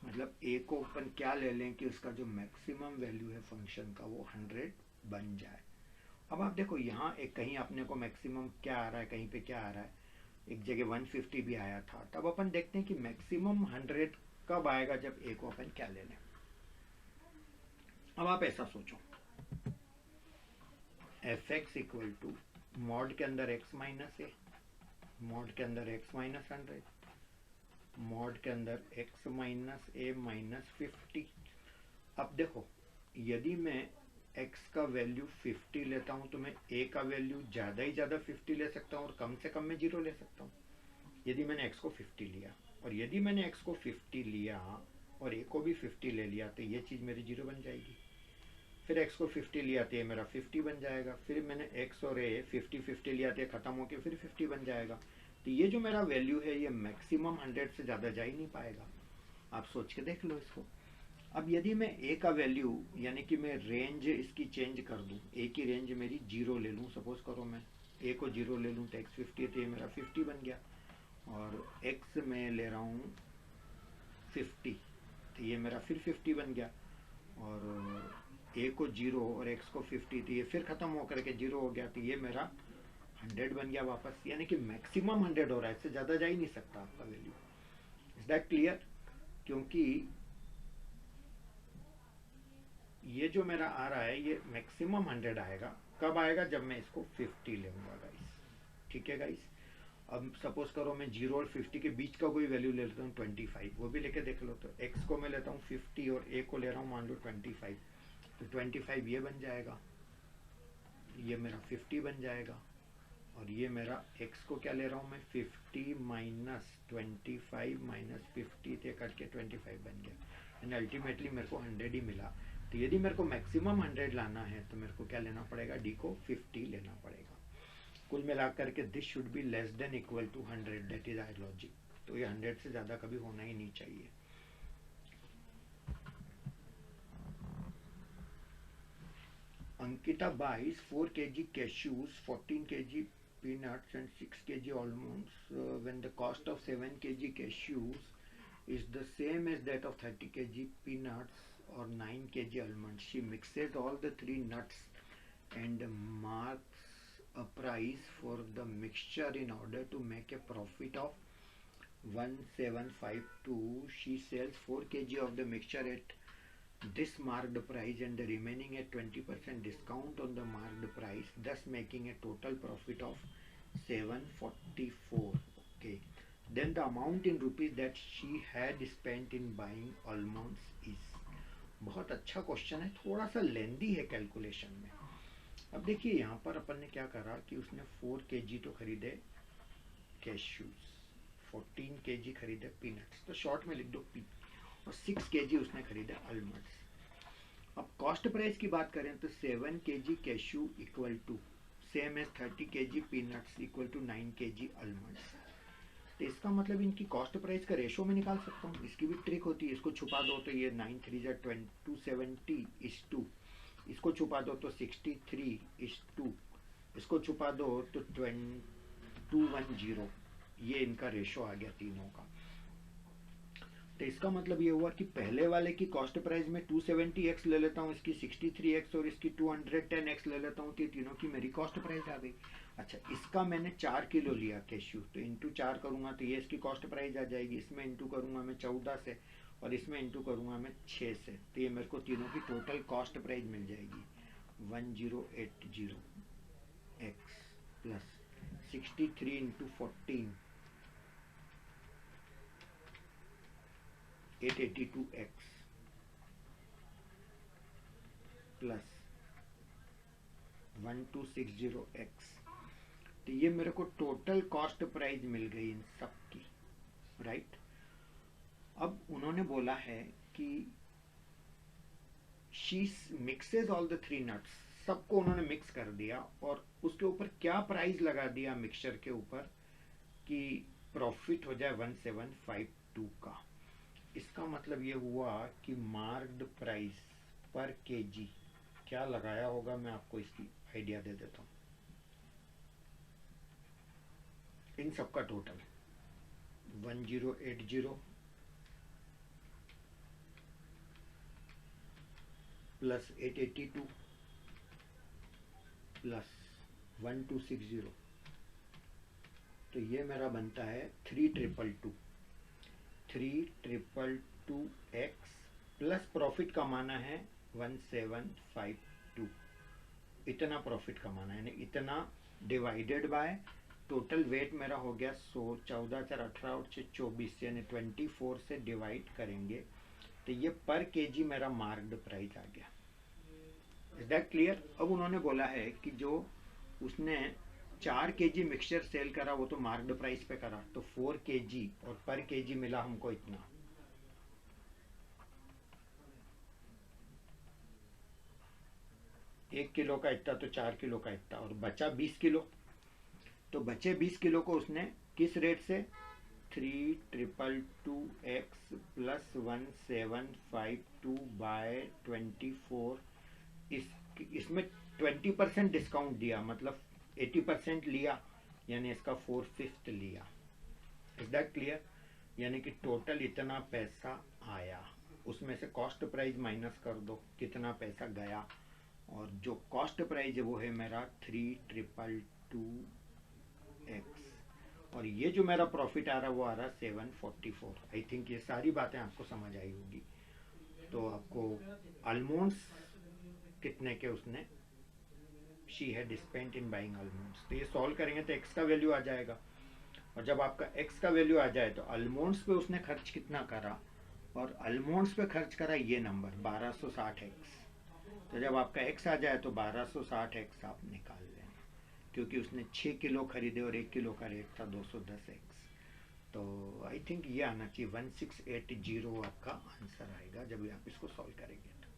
मतलब a को अपन क्या ले लें कि उसका जो मैक्सिमम वैल्यू है फंक्शन का वो 100 बन जाए। अब आप देखो यहाँ एक कहीं अपने को मैक्सिमम क्या आ रहा है, कहीं पे क्या आ रहा है, एक जगह 150 भी आया था, तब अपन देखते हैं कि मैक्सिमम 100 कब आएगा, जब a को अपन क्या ले लें। अब आप ऐसा सोचो, f x equal to mod के अंदर x माइनस ए, मॉड के अंदर x माइनस 100, मॉड के अंदर x माइनस ए माइनस 50। अब देखो यदि मैं x का वैल्यू 50 लेता हूं तो मैं a का वैल्यू ज़्यादा ही ज़्यादा 50 ले सकता हूं, और कम से कम मैं 0 ले सकता हूं। यदि मैंने x को 50 लिया और यदि मैंने x को 50 लिया और a को भी 50 ले लिया तो ये चीज़ मेरी 0 बन जाएगी। फिर x को 50 लिया तो ये मेरा 50 बन जाएगा। फिर मैंने x और a 50-50 लिया तो ख़त्म होकर फिर 50 बन जाएगा। तो ये जो मेरा वैल्यू है ये मैक्सिमम 100 से ज़्यादा जा ही नहीं पाएगा। आप सोच के देख लो इसको। अब यदि मैं a का वैल्यू यानी कि मैं रेंज इसकी चेंज कर दूं, a की रेंज मेरी 0 ले लूं, सपोज करो मैं a को 0 ले लूं तो x 50 है तो ये मेरा 50 बन गया, और x में ले रहा हूँ 50 तो ये मेरा फिर 50 बन गया, और a को 0 और x को 50 तो ये फिर ख़त्म होकर के 0 हो गया, तो ये मेरा 100 बन गया वापस। यानी कि मैक्सिमम 100 हो रहा है, इससे ज़्यादा जा ही नहीं सकता आपका वैल्यू। Is that clear? क्योंकि ये जो मेरा आ रहा है ये मैक्सिमम 100 आएगा। कब आएगा? जब मैं इसको 50 लूँगा गाइस। ठीक है गाइस। अब सपोज करो मैं 0 और 50 के बीच का कोई वैल्यू ले लेता हूँ 25, वो भी लेके देख लो। तो x को मैं लेता हूँ 50 और a को ले रहा हूँ मान लो 25, तो 25 ये बन जाएगा, ये मेरा 50 बन जाएगा, और ये मेरा x को क्या ले रहा हूँ मैं 50 माइनस 25 माइनस 50 से कट के 25 बन गया, यानी अल्टीमेटली मेरे को 100 ही मिला। तो यदि मेरे को मैक्सिमम 100 लाना है तो मेरे को क्या लेना पड़ेगा? d को 50 लेना पड़ेगा। कुल मिलाकर के this should be less than equal to 100, that is our logic. तो ये 100 से ज़्यादा कभी होना ही नहीं चाहिए। Ankita buys 4 kg cashews, 14 kg peanuts and 6 kg almonds when the cost of 7 kg cashews is the same as that of 30 kg peanuts or 9 kg almonds. She mixes all the 3 nuts and marks a price for the mixture in order to make a profit of 1752. She sells 4 kg of the mixture at this marked price and the remaining at 20% discount on the marked price, thus making a total profit of 744. Okay, then the amount in rupees that she had spent in buying almonds is। बहुत अच्छा क्वेश्चन है, थोड़ा सा लेंदी है कैलकुलेशन में। अब देखिए यहाँ पर अपन ने क्या करा कि उसने 4 kg तो खरीदे कैश्यूज, 14 kg खरीदे पीनट्स, तो शॉर्ट में लिख दो पी, और 6 kg उसने खरीदे आलमंड्स। अब कॉस्ट प्राइस की बात करें तो 7 kg cashew equal to same as 30 kg peanuts equal to 9 kg almonds. तो इसका मतलब इनकी कॉस्ट प्राइस का रेशो में निकाल सकता हूँ। इसकी भी ट्रिक होती है, इसको छुपा दो तो ये 9 3 270 इसको छुपा दो तो 63:2, इसको छुपा दो तो 210, ये इनका रेशो आ गया तीनों का। तो इसका मतलब ये हुआ कि पहले वाले की कॉस्ट प्राइस में 270x ले लेता हूँ, इसकी 63x और इसकी 210x ले लेता हूँ, तो तीनों की मेरी कॉस्ट प्राइस आ गई। अच्छा, इसका मैंने 4 किलो लिया कैश्यू, तो इंटू 4 करूँगा तो ये इसकी कॉस्ट प्राइस आ जाएगी। इसमें इंटू करूँगा मैं 14 से और इसमें इंटू करूँगा मैं 6 से, तो ये मेरे को तीनों की टोटल कॉस्ट प्राइस मिल जाएगी 1080x plus 63 into 14 882x plus 1260x। तो ये मेरे को टोटल कॉस्ट प्राइस मिल गई इन सब की, राइट। अब उन्होंने बोला है कि she mixes all the 3 nuts, सबको उन्होंने मिक्स कर दिया और उसके ऊपर क्या प्राइस लगा दिया मिक्सचर के ऊपर कि प्रॉफिट हो जाए 1752 का। इसका मतलब ये हुआ कि मार्क्ड प्राइस पर केजी क्या लगाया होगा, मैं आपको इसकी आइडिया दे देता हूँ। इन सब का टोटल 1080 प्लस 882 प्लस 1260, तो ये मेरा बनता है 3222x प्लस प्रॉफिट कमाना है 1752। इतना प्रॉफिट कमाना है, यानी इतना डिवाइडेड बाय टोटल वेट मेरा हो गया 14 4 18 और 24, यानी 24 से डिवाइड करेंगे तो ये पर केजी मेरा मार्क्ड प्राइस आ गया। Is that clear? अब उन्होंने बोला है कि जो उसने 4 kg मिक्सचर सेल करा, वो तो मार्क्ड प्राइस पे करा, तो 4 kg और पर kg मिला हमको इतना। 1 किलो का इतना तो 4 किलो का इतना, और बचा 20 किलो। तो बचे 20 किलो को उसने किस रेट से 3222x प्लस 1752/24, इसमें 20% डिस्काउंट दिया, मतलब 80% लिया, यानी इसका 4/5 लिया। Is that clear? यानी कि टोटल इतना पैसा आया, उसमें से कॉस्ट प्राइस माइनस कर दो, कितना पैसा गया, और जो कॉस्ट प्राइस है वो है मेरा 3222x, और ये जो मेरा प्रॉफिट आ रहा है वो आ रहा है 744। आई थिंक ये सारी बातें आपको समझ आई होगी। तो आपको आलमोंड्स कितने के उसने she had spent in buying almonds, तो ये सॉल्व करेंगे तो एक्स का वैल्यू आ जाएगा, और जब आपका एक्स का वैल्यू आ जाए तो आलमोंड्स पे उसने खर्च कितना करा, और आलमोंड्स पे खर्च करा ये नंबर 1260x। तो जब आपका एक्स आ जाए तो 1260x आप निकाल लें, क्योंकि उसने 6 किलो खरीदे और 1 किलो का रेट था 210x। तो आई थिंक ये आना चाहिए 1680 आपका आंसर आएगा जब आप इसको सॉल्व करेंगे। तो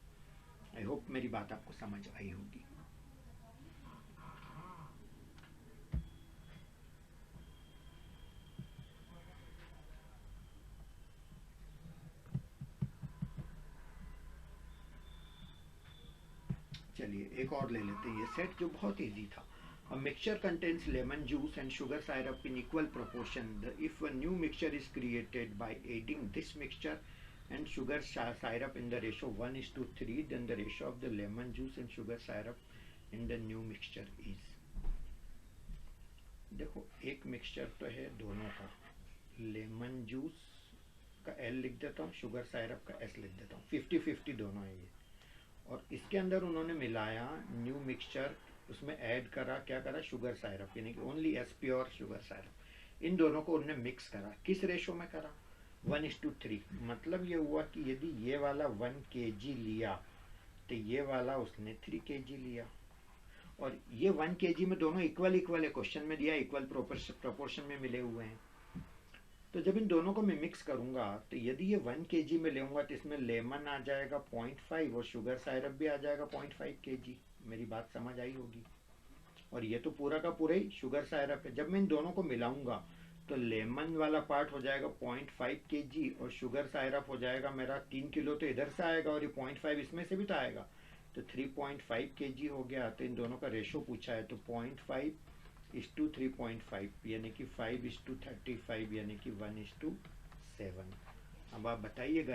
आई होप मेरी बात आपको समझ आई होगी। चलिए एक और ले लेते हैं, ये सेट जो बहुत इजी था। A mixture contains lemon juice and sugar syrup in equal proportion. If a new mixture is created by adding this mixture and sugar syrup in the ratio 1:3, then the ratio of the lemon juice and sugar syrup in the new mixture is। देखो एक मिक्सचर तो है दोनों का, लेमन जूस का L लिख देता हूँ, शुगर साइरप का S लिख देता हूँ, 50-50 दोनों है ये। और इसके अंदर उन्होंने मिलाया न्यू मिक्सचर, उसमें ऐड करा, क्या करा, शुगर साइरप, यानी कि only as pure sugar syrup. इन दोनों को उन्होंने मिक्स करा, किस रेशो में करा, 1:3। मतलब ये हुआ कि यदि ये वाला 1 kg लिया तो ये वाला उसने 3 kg लिया, और ये 1 kg में दोनों इक्वल इक्वल है, क्वेश्चन में दिया इक्वल प्रोपोर्शन में मिले हुए हैं। तो जब इन दोनों को मैं मिक्स करूंगा तो यदि ये 1 kg में लेऊंगा तो इसमें लेमन आ जाएगा 0.5 और शुगर साइरप भी आ जाएगा 0.5 kg। मेरी बात समझ आई होगी। और ये तो पूरा का पूरा ही शुगर साइरप है। जब मैं इन दोनों को मिलाऊंगा तो लेमन वाला पार्ट हो जाएगा 0.5 kg और शुगर साइरप हो जाएगा मेरा 3 किलो, तो इधर से आएगा और ये 0.5 इसमें से भी तो आएगा, तो 3.5 kg हो गया। तो इन दोनों का रेशो पूछा है, तो 0.5:3.5 यानी कि 5:35 यानी कि 1:7। अब आप बताइएगा